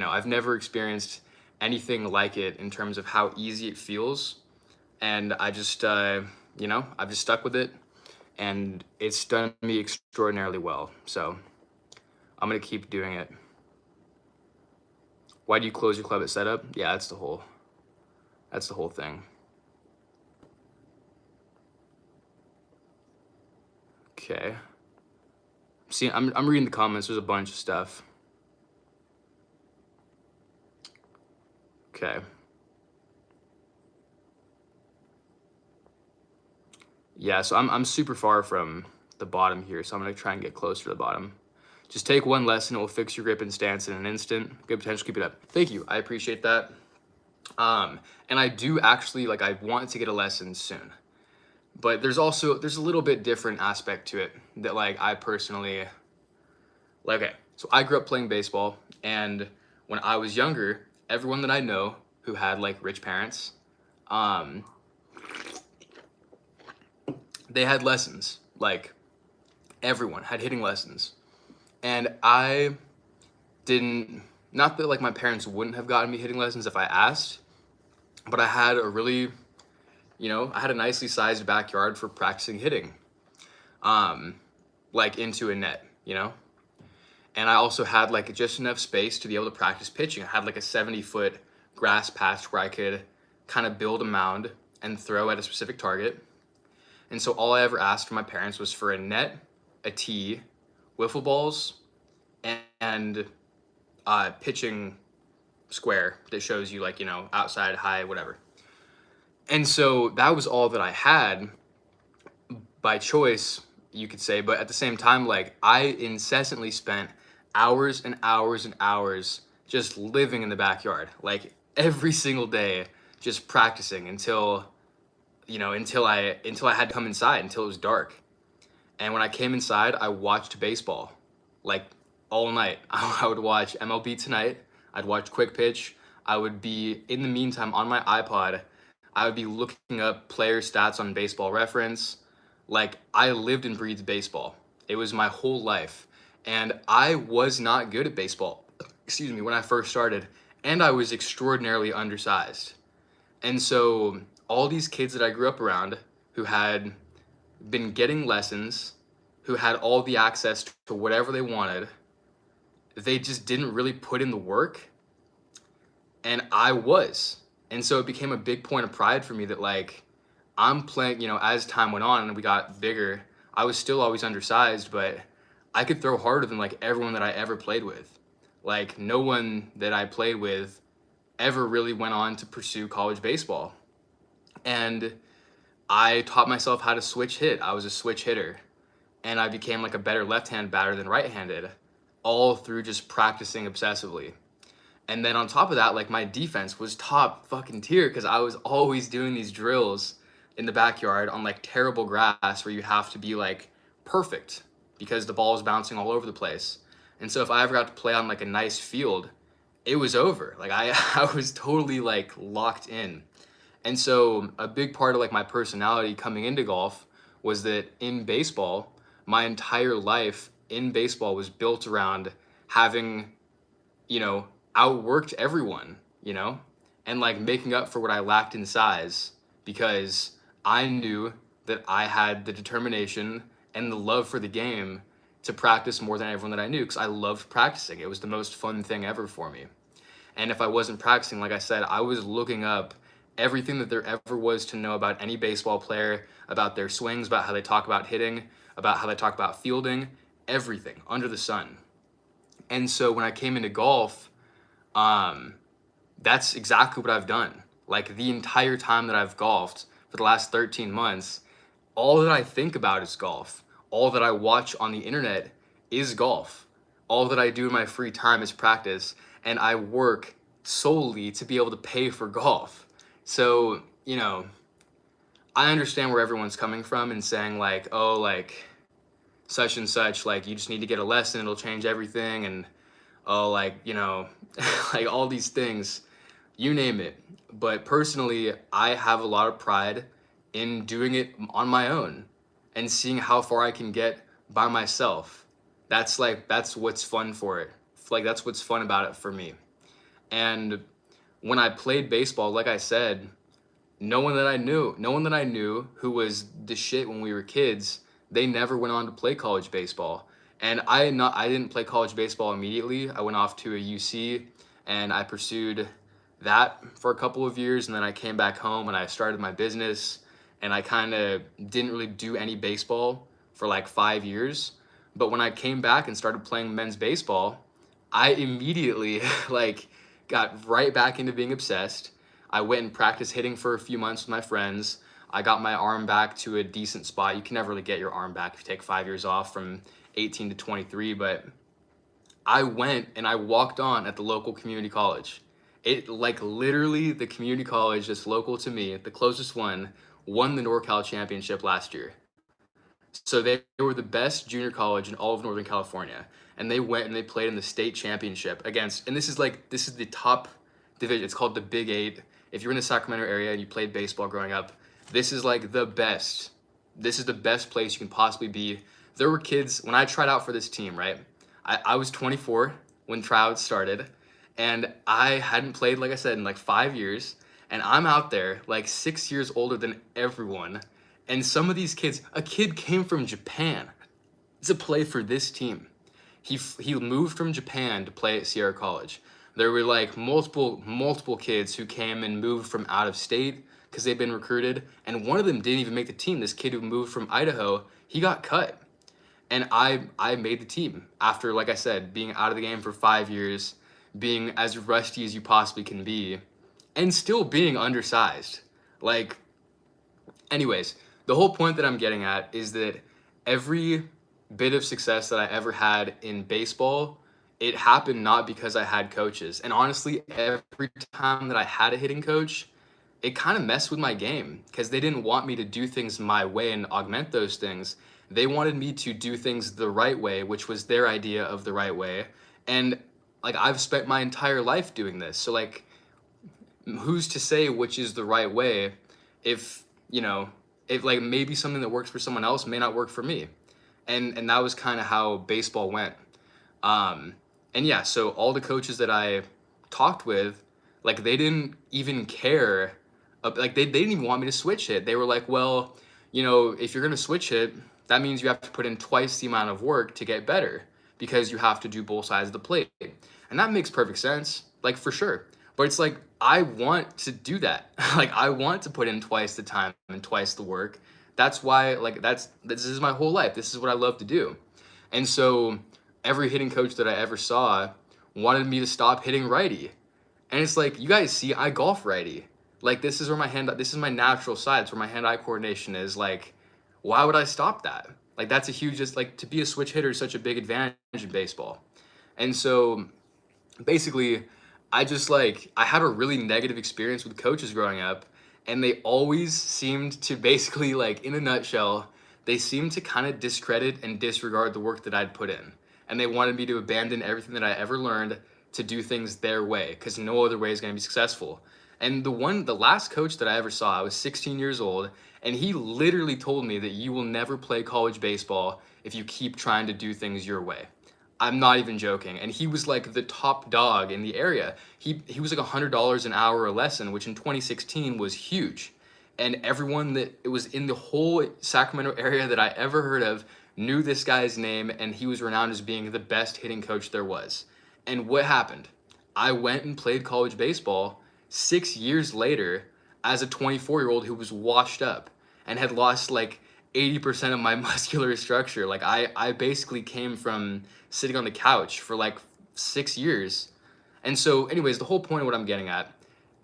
I've never experienced anything like it in terms of how easy it feels. And I just, I've just stuck with it, and it's done me extraordinarily well. So I'm gonna keep doing it. Why do you close your club at setup? Yeah, that's the whole thing. Okay. See, I'm reading the comments. There's a bunch of stuff. Okay. Yeah, so I'm super far from the bottom here, so I'm gonna try and get closer to the bottom. Just take one lesson, it will fix your grip and stance in an instant. Good potential, keep it up. Thank you, I appreciate that. And I do actually, like, I want to get a lesson soon. But there's a little bit different aspect to it that, like, I personally, like, okay, so I grew up playing baseball, and when I was younger, everyone that I know who had, like, rich parents, they had lessons. Like, Everyone had hitting lessons. And I didn't, not that like my parents wouldn't have gotten me hitting lessons if I asked, but I had a really, I had a nicely sized backyard for practicing hitting, like into a net, And I also had like just enough space to be able to practice pitching. I had like a 70-foot grass patch where I could kind of build a mound and throw at a specific target. And so all I ever asked from my parents was for a net, a tee, wiffle balls, and pitching square that shows you like, outside, high, whatever. And so that was all that I had by choice, you could say. But at the same time, like I incessantly spent hours and hours and hours just living in the backyard, like every single day, just practicing until I had to come inside, until it was dark. And when I came inside, I watched baseball like all night. I would watch MLB Tonight. I'd watch Quick Pitch. I would be, in the meantime, on my iPod, I would be looking up player stats on Baseball Reference. Like, I lived and breathed baseball. It was my whole life. And I was not good at baseball, when I first started. And I was extraordinarily undersized. And so all these kids that I grew up around who had been getting lessons, who had all the access to whatever they wanted, they just didn't really put in the work. And I was. And so it became a big point of pride for me that like I'm playing, as time went on and we got bigger, I was still always undersized, but I could throw harder than like everyone that I ever played with. Like no one that I played with ever really went on to pursue college baseball. And I taught myself how to switch hit. I was a switch hitter. And I became like a better left-hand batter than right-handed, all through just practicing obsessively. And then on top of that, like my defense was top fucking tier because I was always doing these drills in the backyard on like terrible grass where you have to be like perfect because the ball is bouncing all over the place. And so if I ever got to play on like a nice field, it was over. Like I was totally like locked in. And so a big part of like my personality coming into golf was that in baseball, my entire life in baseball was built around having, outworked everyone, and like making up for what I lacked in size because I knew that I had the determination and the love for the game to practice more than everyone that I knew because I loved practicing. It was the most fun thing ever for me. And if I wasn't practicing, like I said, I was looking up everything that there ever was to know about any baseball player, about their swings, about how they talk about hitting, about how they talk about fielding, everything under the sun. And so when I came into golf, that's exactly what I've done. Like the entire time that I've golfed for the last 13 months, all that I think about is golf. All that I watch on the internet is golf. All that I do in my free time is practice, and I work solely to be able to pay for golf. So, I understand where everyone's coming from and saying like, oh, like such and such, like you just need to get a lesson, it'll change everything. And oh, like, like all these things, you name it. But personally, I have a lot of pride in doing it on my own and seeing how far I can get by myself. That's what's fun for it. Like that's what's fun about it for me. And when I played baseball, like I said, no one that I knew who was the shit when we were kids, they never went on to play college baseball. And I didn't play college baseball immediately. I went off to a UC and I pursued that for a couple of years, and then I came back home and I started my business, and I kind of didn't really do any baseball for like 5 years. But when I came back and started playing men's baseball, I immediately like got right back into being obsessed. I went and practiced hitting for a few months with my friends. I got my arm back to a decent spot. You can never really get your arm back if you take 5 years off from 18 to 23, but I went and I walked on at the local community college. It like literally the community college that's local to me, the closest one, won the NorCal championship last year. So they were the best junior college in all of Northern California. And they went and they played in the state championship against, and this is the top division. It's called the Big Eight. If you're in the Sacramento area and you played baseball growing up, this is like the best. This is the best place you can possibly be there were kids when I tried out for this team, right? I was 24 when tryouts started, and I hadn't played, like I said, in like 5 years. And I'm out there like 6 years older than everyone. And some of these kids, a kid came from Japan to play for this team. He moved from Japan to play at Sierra College. There were like multiple kids who came and moved from out of state because they've been recruited, and one of them didn't even make the team. This kid who moved from Idaho, he got cut, and I made the team after, like I said, being out of the game for 5 years, being as rusty as you possibly can be, and still being undersized. Like, anyways, the whole point that I'm getting at is that every bit of success that I ever had in baseball, it happened not because I had coaches. And honestly, every time that I had a hitting coach, it kind of messed with my game because they didn't want me to do things my way and augment those things. They wanted me to do things the right way, which was their idea of the right way. And like, I've spent my entire life doing this. So like, who's to say which is the right way if, if like maybe something that works for someone else may not work for me. And that was kind of how baseball went. And yeah, so all the coaches that I talked with, like, they didn't even care. Like, they didn't even want me to switch hit. They were like, well, if you're going to switch hit, that means you have to put in twice the amount of work to get better because you have to do both sides of the plate. And that makes perfect sense, like, for sure. But it's like, I want to do that. Like, I want to put in twice the time and twice the work. That's why, like, this is my whole life. This is what I love to do. And so every hitting coach that I ever saw wanted me to stop hitting righty. And it's like, you guys see, I golf righty. Like, this is my natural side. It's where my hand-eye coordination is. Like, why would I stop that? Like, that's a huge, just like, to be a switch hitter is such a big advantage in baseball. And so basically, I had a really negative experience with coaches growing up, and they always seemed to basically, like, in a nutshell, they seemed to kind of discredit and disregard the work that I'd put in. And they wanted me to abandon everything that I ever learned to do things their way, because no other way is going to be successful. And the last coach that I ever saw, I was 16 years old, and he literally told me that you will never play college baseball if you keep trying to do things your way. I'm not even joking. And he was like the top dog in the area. He was like $100 an hour a lesson, which in 2016 was huge. And everyone that it was in the whole Sacramento area that I ever heard of knew this guy's name, and he was renowned as being the best hitting coach there was. And what happened? I went and played college baseball 6 years later as a 24-year-old who was washed up and had lost like 80% of my muscular structure. Like, I basically came from sitting on the couch for like 6 years. And so anyways, the whole point of what I'm getting at,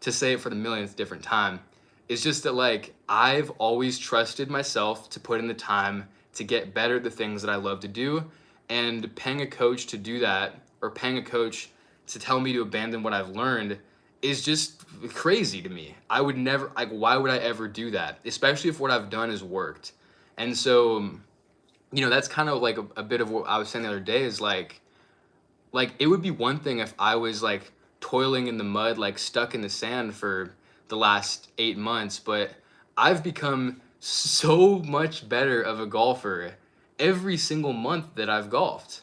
to say it for the millionth different time, is just that, like, I've always trusted myself to put in the time to get better at the things that I love to do, and paying a coach to do that, or paying a coach to tell me to abandon what I've learned, is just crazy to me. I would never, like, why would I ever do that? Especially if what I've done has worked. And so, that's kind of like a bit of what I was saying the other day is like it would be one thing if I was like toiling in the mud, like stuck in the sand for the last 8 months, but I've become so much better of a golfer every single month that I've golfed.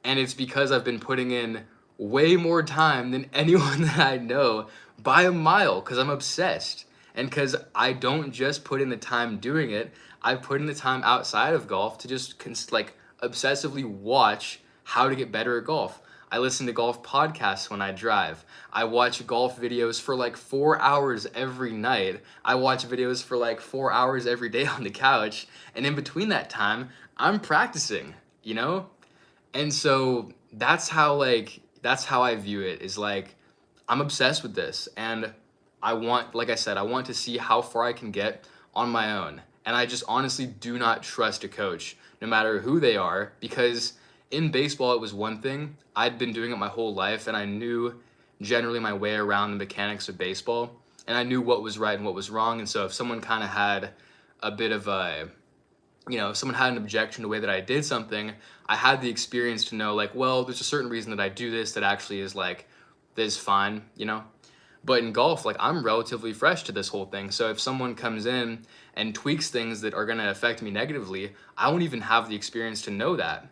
And it's because I've been putting in way more time than anyone that I know by a mile, because I'm obsessed. And because I don't just put in the time doing it, I put in the time outside of golf to just obsessively watch how to get better at golf. I listen to golf podcasts when I drive. I watch golf videos for like 4 hours every night. I watch videos for like 4 hours every day on the couch. And in between that time, I'm practicing, And so that's how I view it, is like, I'm obsessed with this. And like I said, I want to see how far I can get on my own. And I just honestly do not trust a coach, no matter who they are, because in baseball, it was one thing. I'd been doing it my whole life, and I knew generally my way around the mechanics of baseball, and I knew what was right and what was wrong. And so if someone kind of had a bit of if someone had an objection to the way that I did something, I had the experience to know, like, well, there's a certain reason that I do this that actually is like, this is fine, But in golf, like I'm relatively fresh to this whole thing. So if someone comes in and tweaks things that are going to affect me negatively, I won't even have the experience to know that.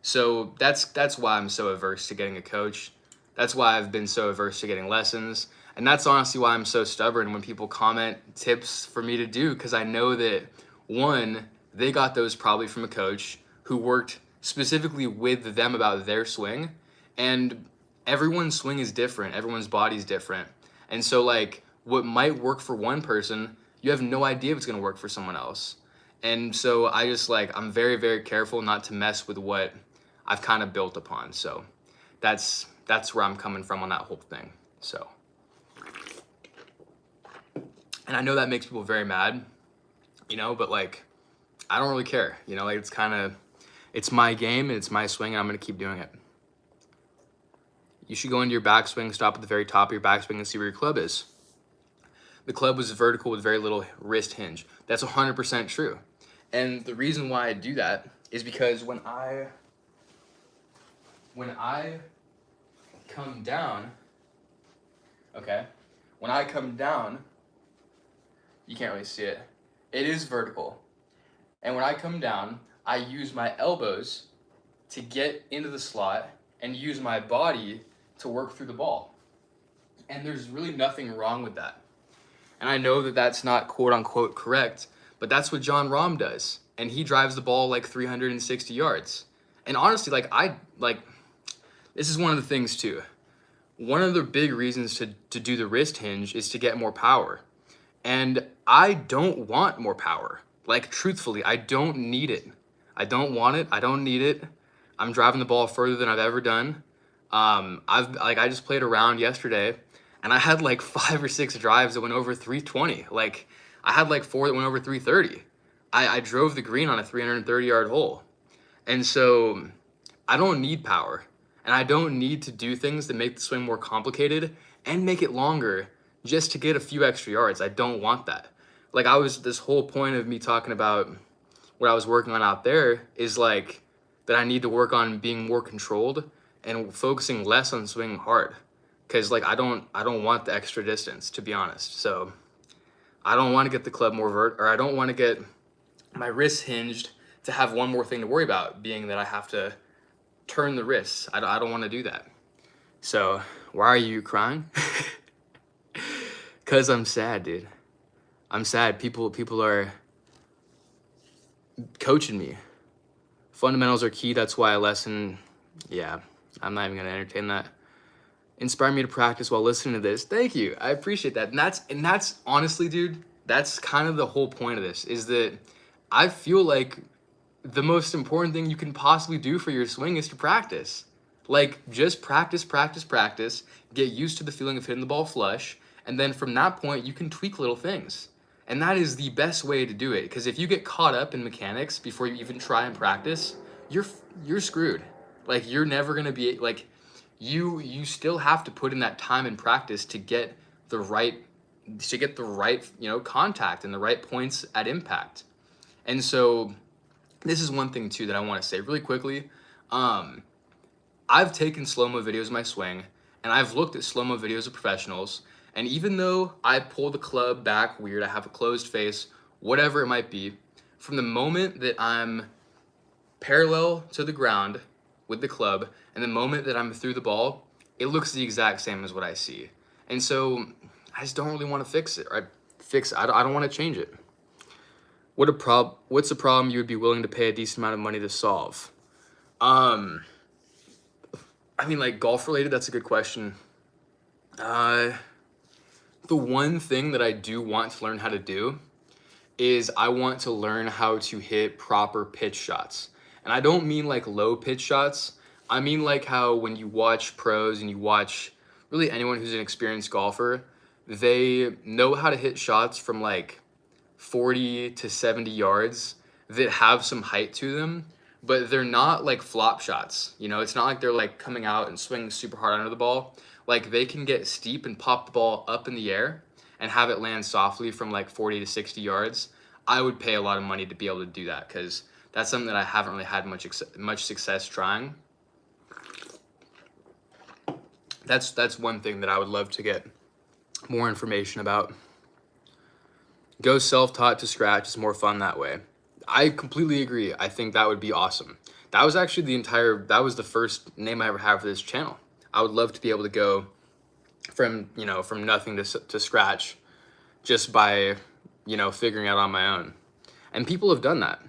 So that's why I'm so averse to getting a coach. That's why I've been so averse to getting lessons. And that's honestly why I'm so stubborn when people comment tips for me to do, because I know that one, they got those probably from a coach who worked specifically with them about their swing. And everyone's swing is different, everyone's body's different. And so like what might work for one person, you have no idea if it's gonna work for someone else. And so I just like I'm very, very careful not to mess with what I've kind of built upon. So that's where I'm coming from on that whole thing. So, and I know that makes people very mad, you know, but like I don't really care, you know, like it's my game and it's my swing and I'm gonna keep doing it. You should go into your backswing, stop at the very top of your backswing and see where your club is. The club was vertical with very little wrist hinge. That's 100% true. And the reason why I do that is because when I come down, okay, when I come down, you can't really see it. It is vertical. And when I come down, I use my elbows to get into the slot and use my body to work through the ball. And there's really nothing wrong with that. And I know that that's not quote unquote correct, but that's what Jon Rahm does. And he drives the ball like 360 yards. And honestly, this is one of the things too. One of the big reasons to do the wrist hinge is to get more power. And I don't want more power. Like truthfully, I don't need it. I don't want it. I don't need it. I'm driving the ball further than I've ever done. I just played a round yesterday and I had like 5 or 6 drives that went over 320. Like I had like 4 that went over 330. I drove the green on a 330-yard hole. And so I don't need power. And I don't need to do things that make the swing more complicated and make it longer just to get a few extra yards. I don't want that. Like this whole point of me talking about what I was working on out there is like that I need to work on being more controlled and focusing less on swinging hard. Cause like I don't want the extra distance, to be honest. So I don't want to get the club more I don't want to get my wrists hinged to have one more thing to worry about, being that I have to turn the wrists. I don't want to do that. So why are you crying? Cause I'm sad, dude. I'm sad. People are coaching me. Fundamentals are key. That's why yeah, I'm not even gonna entertain that. Inspire me to practice while listening to this. Thank you. I appreciate that. And that's honestly, dude, that's kind of the whole point of this, is that I feel like the most important thing you can possibly do for your swing is to practice. Like just practice, get used to the feeling of hitting the ball flush, and then from that point you can tweak little things. And that is the best way to do it, because if you get caught up in mechanics before you even try and practice, you're screwed. Like you're never going to be like you still have to put in that time and practice to get the right, you know, contact and the right points at impact. And so this is one thing too that I want to say really quickly. I've taken slow-mo videos of my swing and I've looked at slow-mo videos of professionals, and even though I pull the club back weird, I have a closed face, whatever it might be, from the moment that I'm parallel to the ground with the club and the moment that I'm through the ball, it looks the exact same as what I see. And so I just don't really want to fix it. I don't want to change it. What's a problem you would be willing to pay a decent amount of money to solve? I mean, like golf related, that's a good question. The one thing that I do want to learn how to do is I want to learn how to hit proper pitch shots. And I don't mean like low pitch shots. I mean like how when you watch pros and you watch really anyone who's an experienced golfer, they know how to hit shots from like 40 to 70 yards that have some height to them, but they're not like flop shots. You know, it's not like they're like coming out and swinging super hard under the ball. Like they can get steep and pop the ball up in the air and have it land softly from like 40 to 60 yards. I would pay a lot of money to be able to do that, because that's something that I haven't really had much success trying. That's one thing that I would love to get more information about. Go self-taught to scratch. It's more fun that way. I completely agree. I think that would be awesome. That was actually that was the first name I ever had for this channel. I would love to be able to go from, from nothing to scratch just by, figuring out on my own. And people have done that.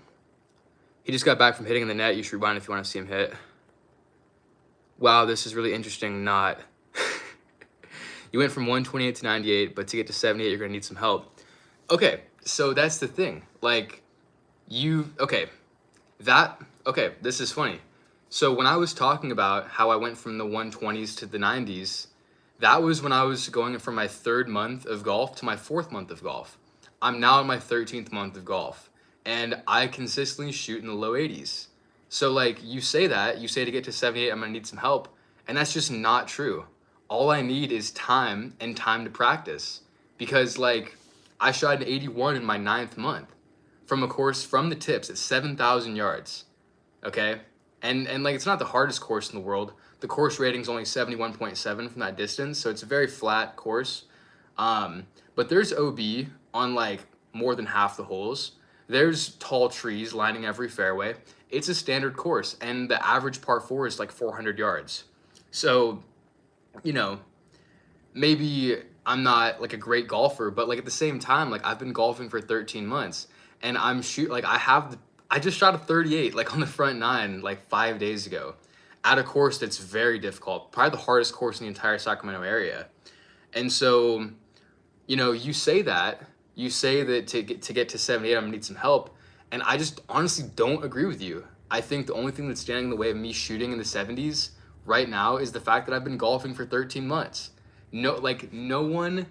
He just got back from hitting in the net. You should rewind if you want to see him hit. Wow, this is really interesting. Not. You went from 128 to 98, but to get to 78, you're going to need some help. Okay, so that's the thing. Like, this is funny. So when I was talking about how I went from the 120s to the 90s, that was when I was going from my 3rd month of golf to my 4th month of golf. I'm now in my 13th month of golf, and I consistently shoot in the low 80s. So like, you say to get to 78, I'm gonna need some help, and that's just not true. All I need is time and time to practice, because like, I shot an 81 in my 9th month from a course from the tips at 7,000 yards, okay? And like, it's not the hardest course in the world. The course rating's only 71.7 from that distance, so it's a very flat course. But there's OB on like more than half the holes. There's tall trees lining every fairway. It's a standard course, and the average par 4 is like 400 yards. So, maybe I'm not like a great golfer, but like at the same time, like I've been golfing for 13 months, and I just shot a 38 like on the front 9 like 5 days ago at a course that's very difficult, probably the hardest course in the entire Sacramento area. And so, you say that to get to 78, I'm gonna need some help, and I just honestly don't agree with you. I think the only thing that's standing in the way of me shooting in the 70s right now is the fact that I've been golfing for 13 months. No one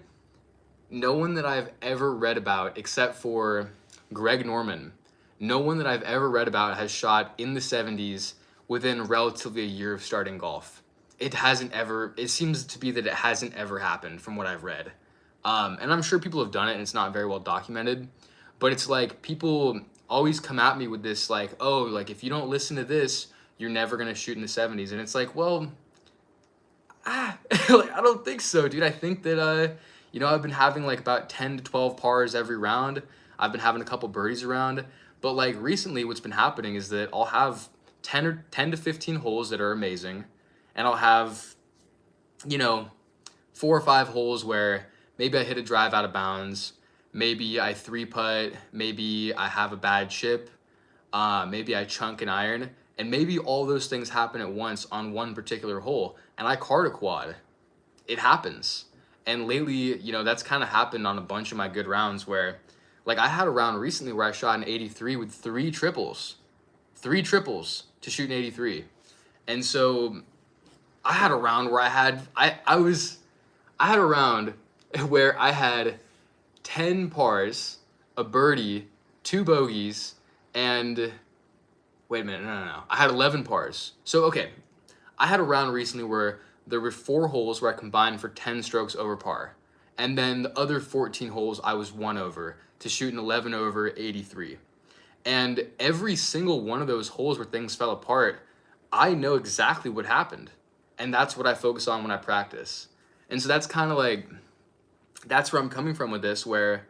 that I've ever read about, except for Greg Norman, no one that I've ever read about has shot in the 70s within relatively a year of starting golf. It seems to be that it hasn't ever happened from what I've read. And I'm sure people have done it and it's not very well documented, but it's like people always come at me with this like, oh, like if you don't listen to this, you're never gonna shoot in the 70s. And it's like, well, like, I don't think so, dude. I think that, I've been having like about 10 to 12 pars every round. I've been having a couple birdies around, but like recently what's been happening is that I'll have 10 to 15 holes that are amazing, and I'll have, 4 or 5 holes where maybe I hit a drive out of bounds, maybe I 3-putt, maybe I have a bad chip, maybe I chunk an iron, and maybe all those things happen at once on one particular hole, and I card a quad. It happens. And lately, that's kind of happened on a bunch of my good rounds where, like, I had a round recently where I shot an 83 with 3 triples. 3 triples to shoot an 83. And so I had a round where I had a round where I had 10 pars, a birdie, 2 bogeys, and wait a minute, no. I had 11 pars. So, okay, I had a round recently where there were 4 holes where I combined for 10 strokes over par. And then the other 14 holes I was 1 over to shoot an 11 over 83. And every single one of those holes where things fell apart, I know exactly what happened. And that's what I focus on when I practice. And so that's kind of like, that's where I'm coming from with this, where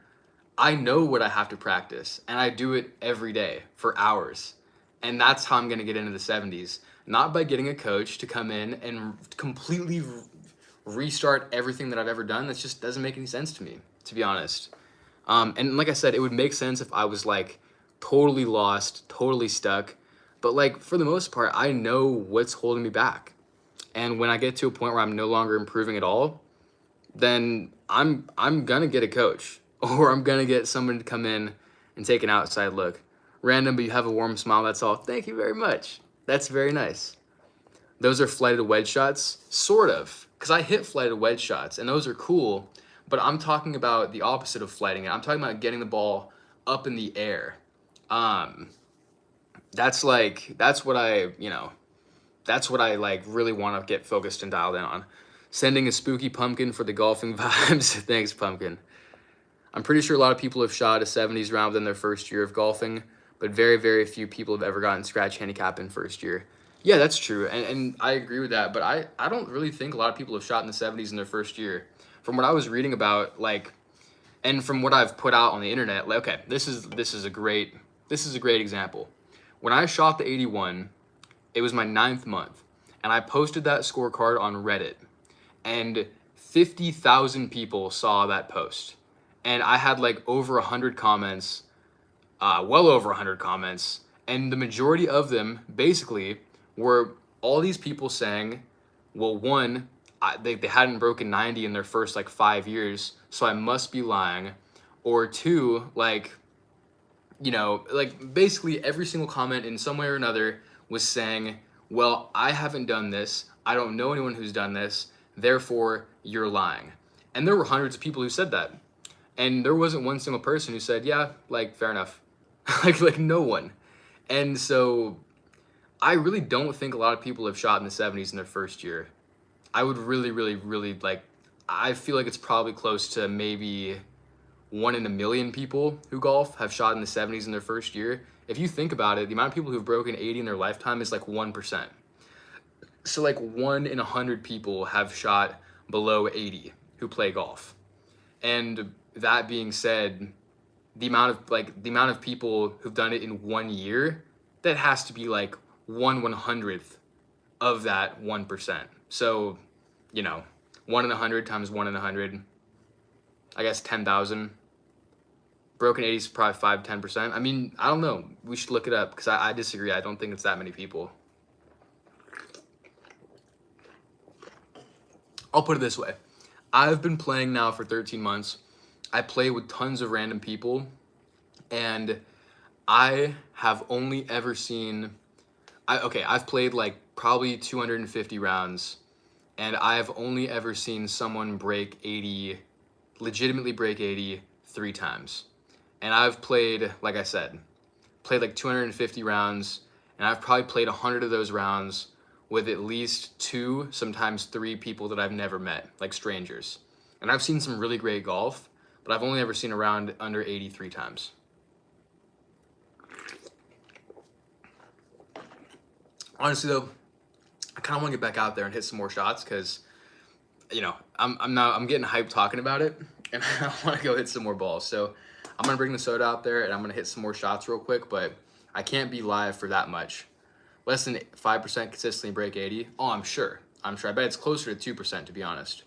I know what I have to practice, and I do it every day for hours. And that's how I'm going to get into the 70s. Not by getting a coach to come in and completely restart everything that I've ever done. That just doesn't make any sense to me, to be honest. And like I said, it would make sense if I was like totally lost, totally stuck. But like for the most part, I know what's holding me back. And when I get to a point where I'm no longer improving at all, then I'm gonna get a coach, or I'm gonna get someone to come in and take an outside look. Random, but you have a warm smile, that's all. Thank you very much. That's very nice. Those are flighted wedge shots? Sort of, because I hit flighted wedge shots, and those are cool, but I'm talking about the opposite of flighting it. I'm talking about getting the ball up in the air. That's what I like really want to get focused and dialed in on. Sending a spooky pumpkin for the golfing vibes. Thanks, pumpkin. I'm pretty sure a lot of people have shot a 70s round within their first year of golfing, but very, very few people have ever gotten scratch handicap in first year. Yeah, that's true, and I agree with that, but I don't really think a lot of people have shot in the 70s in their first year. from what I was reading about, like, and from what I've put out on the internet, like, okay, this is a great example. When I shot the 81, it was my 9th month, and I posted that scorecard on Reddit, and 50,000 people saw that post, and I had like over 100 comments, well over 100 comments, and the majority of them basically were all these people saying, well, one, they hadn't broken 90 in their first like 5 years, so I must be lying, or two, like, you know, like basically every single comment in some way or another was saying, well, I haven't done this, I don't know anyone who's done this, therefore you're lying. And there were hundreds of people who said that, and there wasn't one single person who said, yeah, like, fair enough. like no one. And so I really don't think a lot of people have shot in the 70s in their first year. I would really, really, really, like, I feel like it's probably close to maybe 1 in a million people who golf have shot in the 70s in their first year. If you think about it, the amount of people who've broken 80 in their lifetime is like 1%. So like 1 in 100 people have shot below 80 who play golf. And that being said, the amount of people who've done it in 1 year, that has to be like 1/100th of that 1%. So, you know, 1 in 100 times 1 in 100, I guess 10,000. Broken 80 is probably 5-10%. I mean, I don't know. We should look it up, because I disagree. I don't think it's that many people. I'll put it this way. I've been playing now for 13 months. I play with tons of random people, and I have only ever seen, I've played like probably 250 rounds, and I've only ever seen someone break 80, legitimately break 80 3 times. And I've played, like I said, played like 250 rounds, and I've probably played 100 of those rounds with at least 2, sometimes 3 people that I've never met, like strangers. And I've seen some really great golf, but I've only ever seen a round under 83 times. Honestly though, I kind of want to get back out there and hit some more shots, because, you know, I'm getting hyped talking about it, and I want to go hit some more balls. So I'm gonna bring the soda out there, and I'm gonna hit some more shots real quick, but I can't be live for that much. Less than 5% consistently break 80. Oh, I'm sure. I bet it's closer to 2%, to be honest.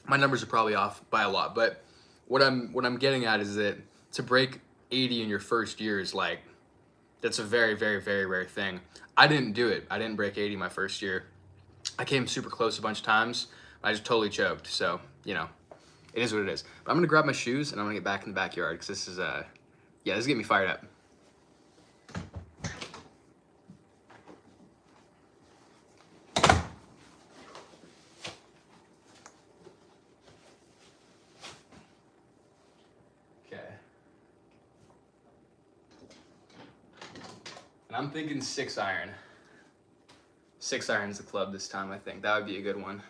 My numbers are probably off by a lot, but what I'm getting at is that to break 80 in your first year is like, that's a very, very, very rare thing. I didn't do it. I didn't break 80 my first year. I came super close a bunch of times. I just totally choked. So, you know, it is what it is. But I'm gonna grab my shoes and I'm gonna get back in the backyard, because this is yeah, this is getting me fired up. Okay. And I'm thinking 6 iron. 6 iron's the club this time, I think. That would be a good one.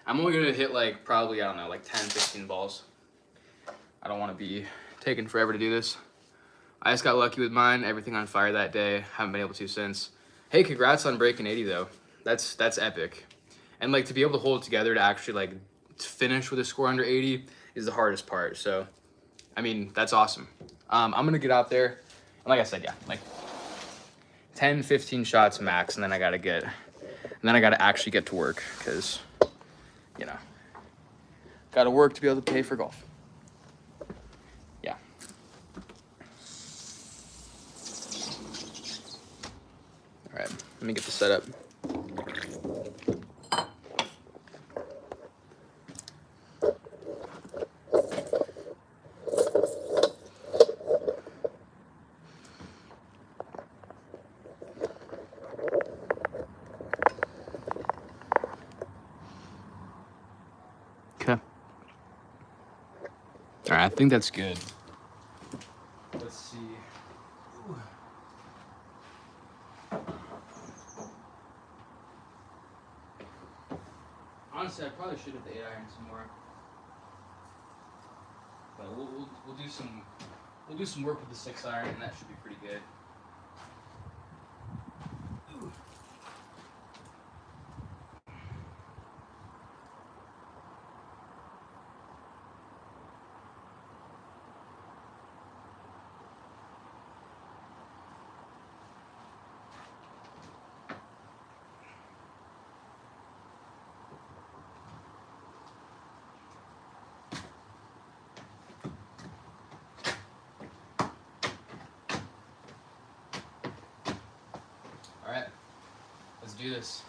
I'm only gonna hit like probably, I don't know, like 10, 15 balls. I don't wanna be taking forever to do this. I just got lucky with mine, everything on fire that day. Haven't been able to since. Hey, congrats on breaking 80 though. That's epic. And like to be able to hold it together to actually like finish with a score under 80 is the hardest part. So, I mean, that's awesome. I'm gonna get out there, and like I said, yeah, like 10, 15 shots max, and then I gotta actually get to work, because, you know, gotta work to be able to pay for golf. Yeah. All right, let me get the setup. Okay. All right, I think that's good. Let's see. Ooh. Honestly, I probably should have the 8 iron some more. But we'll do some work with the 6 iron, and that should be pretty good. Ooh. do this.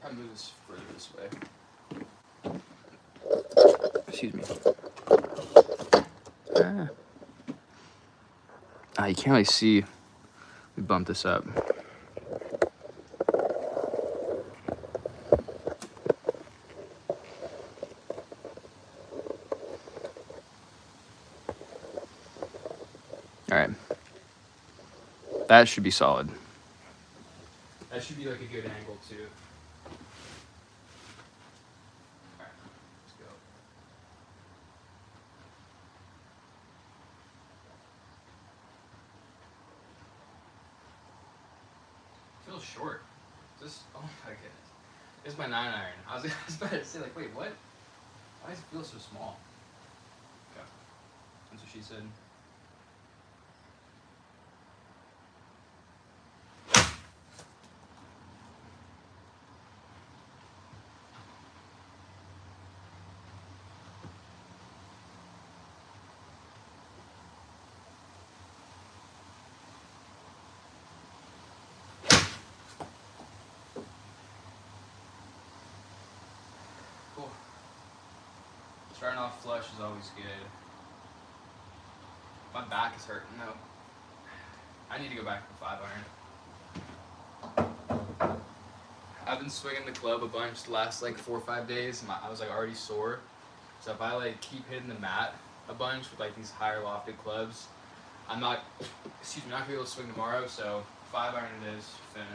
I'll move this further this way. Excuse me. You can't really see. We bump this up. All right. That should be solid. That should be like a good angle too. All right, let's go. Feels short. This, oh my goodness. This is my 9 iron. I was about to say, like, wait, what? Why does it feel so small? Okay. That's what she said. Cool. Starting off flush is always good. My back is hurting though. I need to go back to the 5 iron. I've been swinging the club a bunch the last like 4 or 5 days. I was like already sore. So if I like keep hitting the mat a bunch with like these higher lofted clubs, I'm not gonna be able to swing tomorrow. So 5 iron it is. Finish.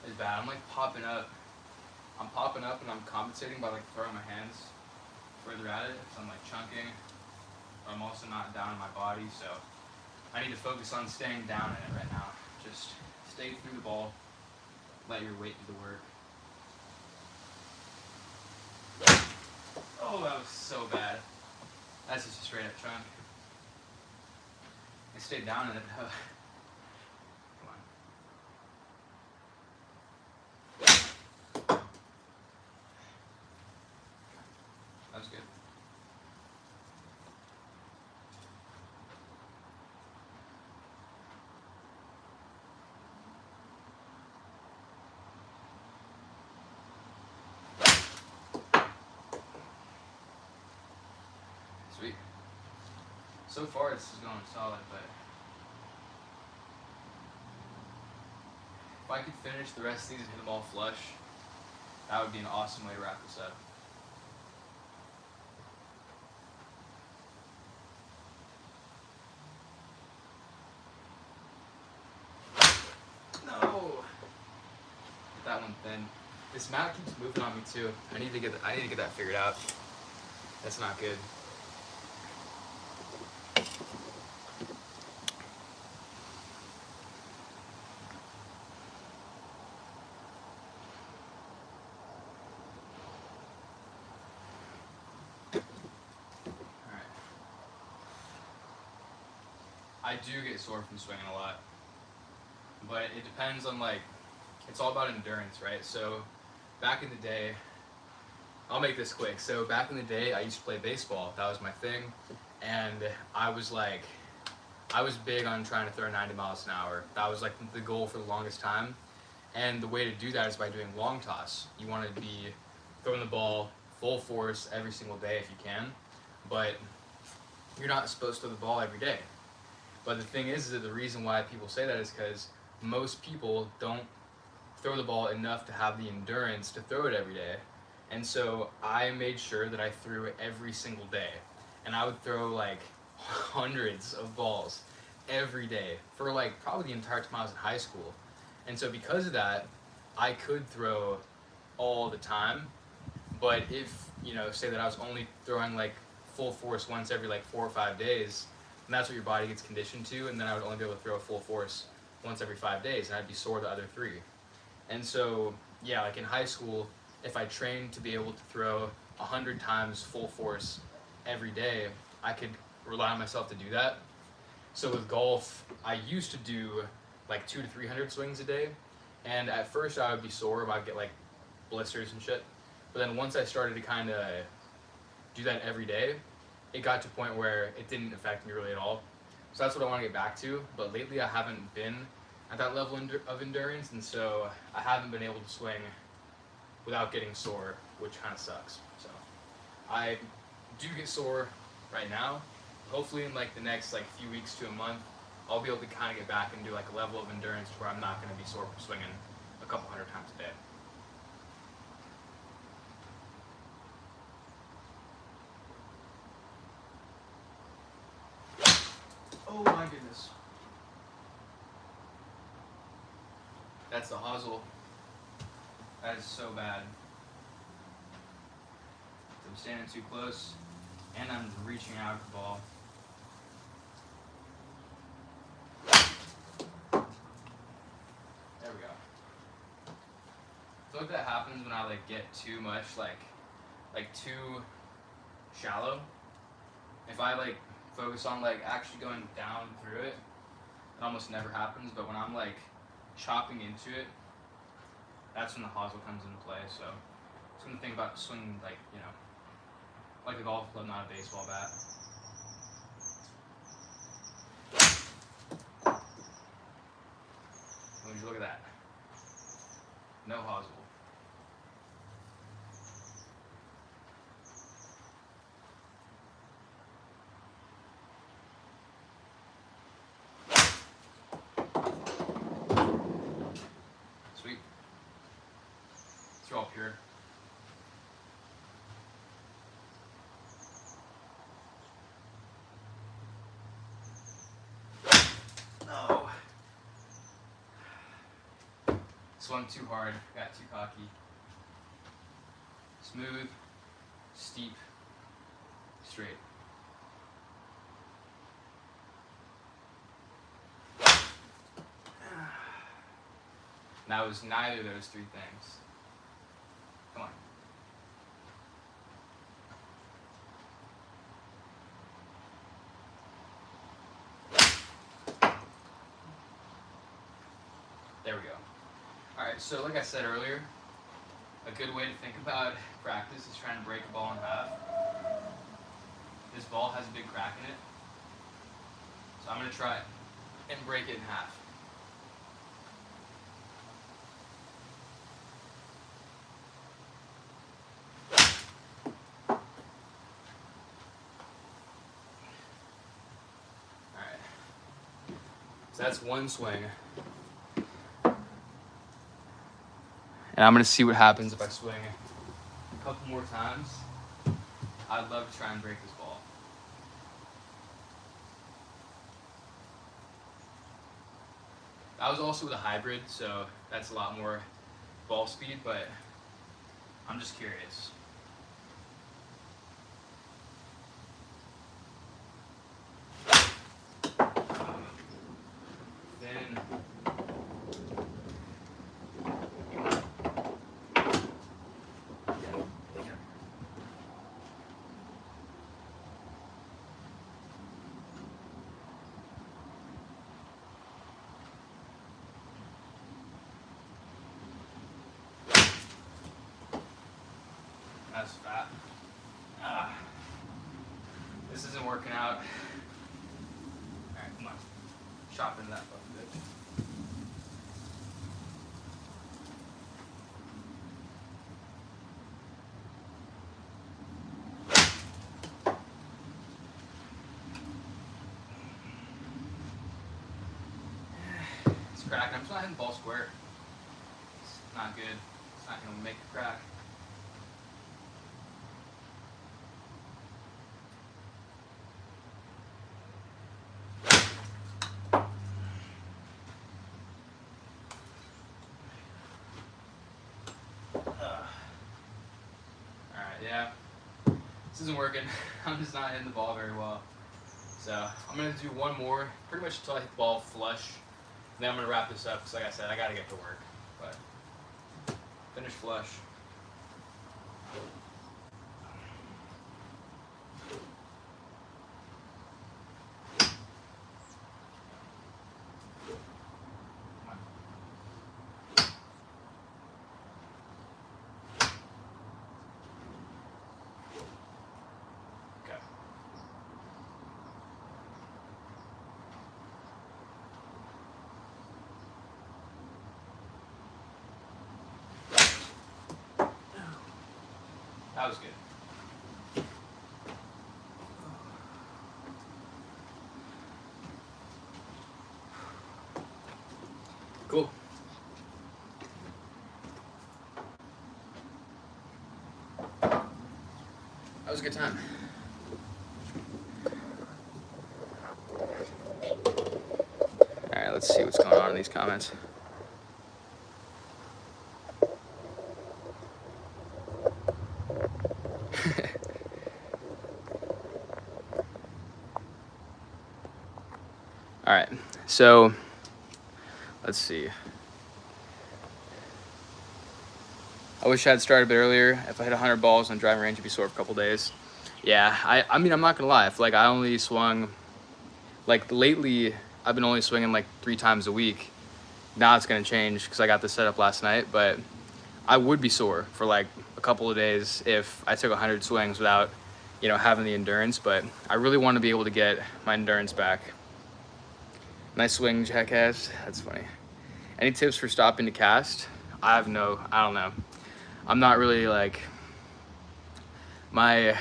It's bad. I'm like popping up. I'm popping up and I'm compensating by like throwing my hands further at it because I'm like chunking. But I'm also not down in my body, so I need to focus on staying down in it right now. Just stay through the ball. Let your weight do the work. Oh, that was so bad. That's just a straight up chunk. I stayed down in it though. That was good. Sweet. So far this is going solid, but if I could finish the rest of these and hit them all flush, that would be an awesome way to wrap this up. No. Get that one thin. This mat keeps moving on me too. I need to get that figured out. That's not good. I do get sore from swinging a lot, but it depends on like, it's all about endurance, right? So back in the day, I'll make this quick. So back in the day, I used to play baseball. That was my thing. And I was big on trying to throw 90 miles an hour. That was like the goal for the longest time. And the way to do that is by doing long toss. You want to be throwing the ball full force every single day if you can, but you're not supposed to throw the ball every day. But the thing is that the reason why people say that is because most people don't throw the ball enough to have the endurance to throw it every day. And so I made sure that I threw every single day. And I would throw like hundreds of balls every day for like probably the entire time I was in high school. And so because of that, I could throw all the time. But if, say that I was only throwing like full force once every like 4 or 5 days, and that's what your body gets conditioned to, and then I would only be able to throw full force once every 5 days, and I'd be sore the other three. And so, yeah, like in high school, if I trained to be able to throw 100 times full force every day, I could rely on myself to do that. So with golf, I used to do like 200 to 300 swings a day, and at first I would be sore, I'd get like blisters and shit. But then once I started to kind of do that every day, it got to a point where it didn't affect me really at all. So that's what I want to get back to. But lately I haven't been at that level of endurance, and so I haven't been able to swing without getting sore, which kind of sucks. So I do get sore right now. Hopefully in like the next like few weeks to a month, I'll be able to kind of get back and do like a level of endurance where I'm not going to be sore from swinging a couple hundred times a day. Oh my goodness. That's the hosel. That is so bad. I'm standing too close, and I'm reaching out at the ball. There we go. I feel like that happens when I like get too much like too shallow. If I like focus on like actually going down through it, it almost never happens. But when I'm like chopping into it, that's when the hosel comes into play. So something to think about swinging like a golf club, not a baseball bat. Would you look at that? No hosel. Sweet. It's all pure. No. Swung too hard, got too cocky. Smooth, steep, straight. That was neither of those three things. Come on. There we go. Alright, so like I said earlier, a good way to think about practice is trying to break a ball in half. This ball has a big crack in it, so I'm going to try and break it in half. Alright, so that's one swing. And I'm going to see what happens if I swing a couple more times. I'd love to try and break this ball. I was also with a hybrid, so that's a lot more ball speed, but I'm just curious. Then that's fat. This isn't working out. Alright, come on. Chop into that fucking bitch. It's cracking. I'm just not hitting the ball square. It's not good. It's not gonna make it crack. yeah, this isn't working. I'm just not hitting the ball very well. So I'm gonna do one more, pretty much until I hit the ball flush. And then I'm gonna wrap this up, because like I said, I gotta get to work. But finish flush. That was good. Cool. That was a good time. Alright, let's see what's going on in these comments. Alright, so let's see. I wish I had started a bit earlier. If I hit 100 balls on driving range, I'd be sore for a couple days. Yeah, I mean, I'm not gonna lie. Like, I only swung, like, lately, I've been only swinging like 3 times a week. Now it's gonna change because I got this set up last night, but I would be sore for like a couple of days if I took 100 swings without, you know, having the endurance. But I really want to be able to get my endurance back. Nice swing, jackass. That's funny. Any tips for stopping to cast? I don't know. I'm not really like, my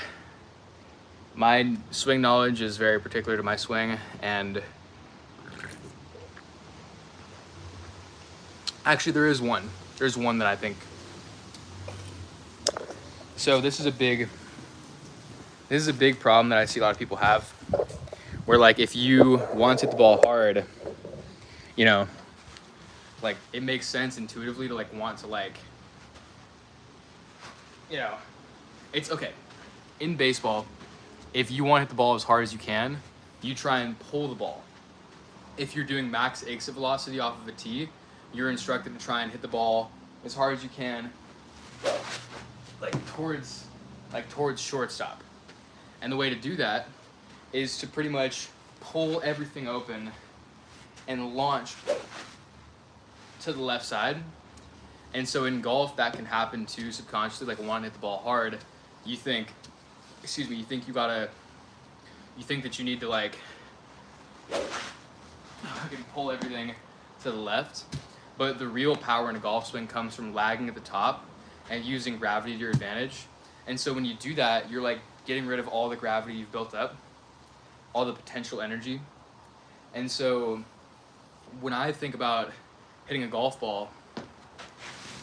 swing knowledge is very particular to my swing, and actually there's one that I think, so this is a big problem that I see a lot of people have, where like if you want to hit the ball hard, you know, like it makes sense intuitively to like want to like, you know, it's okay. In baseball, if you want to hit the ball as hard as you can, you try and pull the ball. If you're doing max exit velocity off of a tee, you're instructed to try and hit the ball as hard as you can, like towards shortstop. And the way to do that is to pretty much pull everything open and launch to the left side. And so in golf, that can happen too subconsciously, like wanting to hit the ball hard. You think that you need to like pull everything to the left. But the real power in a golf swing comes from lagging at the top and using gravity to your advantage. And so when you do that, you're like getting rid of all the gravity you've built up, all the potential energy. And so when I think about hitting a golf ball,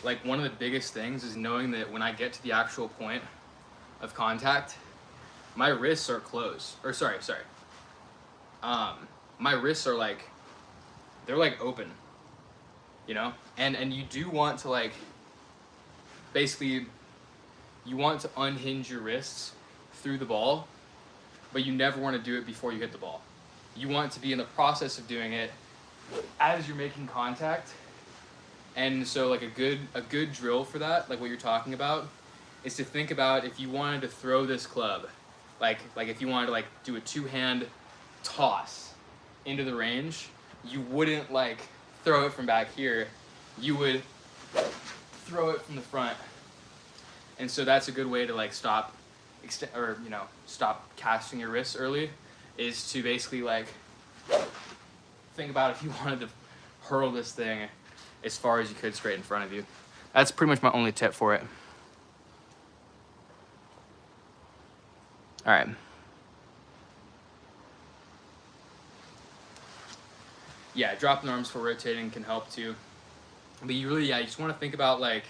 like one of the biggest things is knowing that when I get to the actual point of contact, my wrists are closed. Or sorry. My wrists are like, they're like open, you know? And you do want to like, basically, you want to unhinge your wrists through the ball, but you never want to do it before you hit the ball. You want to be in the process of doing it as you're making contact. And so like a good drill for that, like what you're talking about, is to think about if you wanted to throw this club, like if you wanted to like do a 2-hand toss into the range, you wouldn't like throw it from back here, you would throw it from the front. And so that's a good way to like stop casting your wrists early, is to basically like think about if you wanted to hurl this thing as far as you could straight in front of you. That's pretty much my only tip for it. All right. Yeah, dropping arms for rotating can help too. But you just want to think about like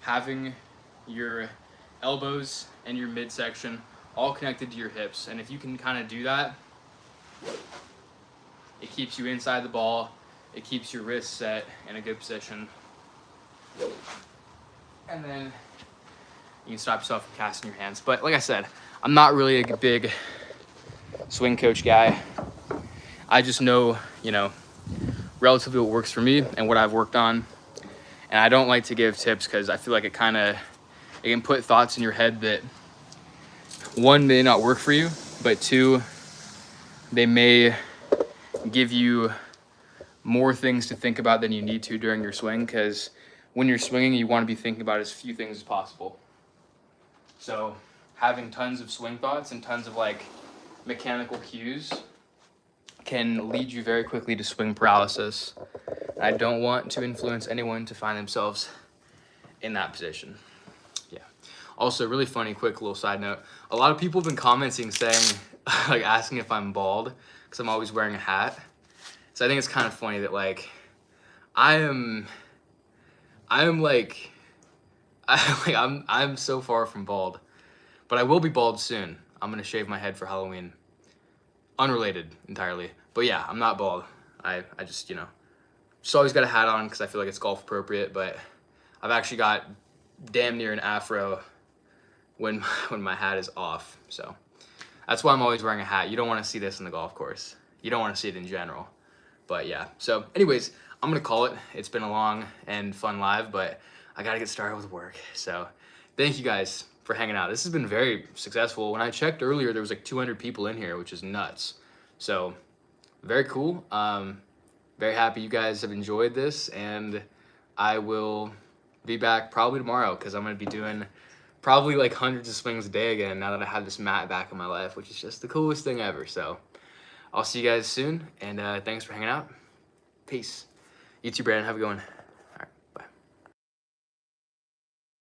having your elbows and your midsection all connected to your hips. And if you can kind of do that, it keeps you inside the ball. It keeps your wrists set in a good position. And then You can stop yourself from casting your hands. But like I said, I'm not really a big swing coach guy. I just know, you know, relatively what works for me and what I've worked on. And I don't like to give tips because I feel like it can put thoughts in your head that, one, may not work for you, but two, they may give you more things to think about than you need to during your swing, because when you're swinging, you want to be thinking about as few things as possible. So having tons of swing thoughts and tons of like mechanical cues can lead you very quickly to swing paralysis. I don't want to influence anyone to find themselves in that position. Yeah. Also, really funny, quick little side note. A lot of people have been commenting saying, like asking if I'm bald because I'm always wearing a hat. So I think it's kind of funny that like, I'm so far from bald, but I will be bald soon. I'm gonna shave my head for Halloween. Unrelated entirely, but yeah, I'm not bald. I just, you know, just always got a hat on because I feel like it's golf appropriate, but I've actually got damn near an afro when my hat is off. So that's why I'm always wearing a hat. You don't want to see this in the golf course. You don't want to see it in general. But yeah, so anyways, I'm gonna call it. It's been a long and fun live, but I gotta get started with work. So thank you guys for hanging out. This has been very successful. When I checked earlier, there was like 200 people in here, which is nuts. So very cool. Very happy you guys have enjoyed this, and I will be back probably tomorrow because I'm gonna be doing probably like hundreds of swings a day again now that I have this mat back in my life, which is just the coolest thing ever. So I'll see you guys soon, and thanks for hanging out. Peace. You too, Brandon. Have a good one.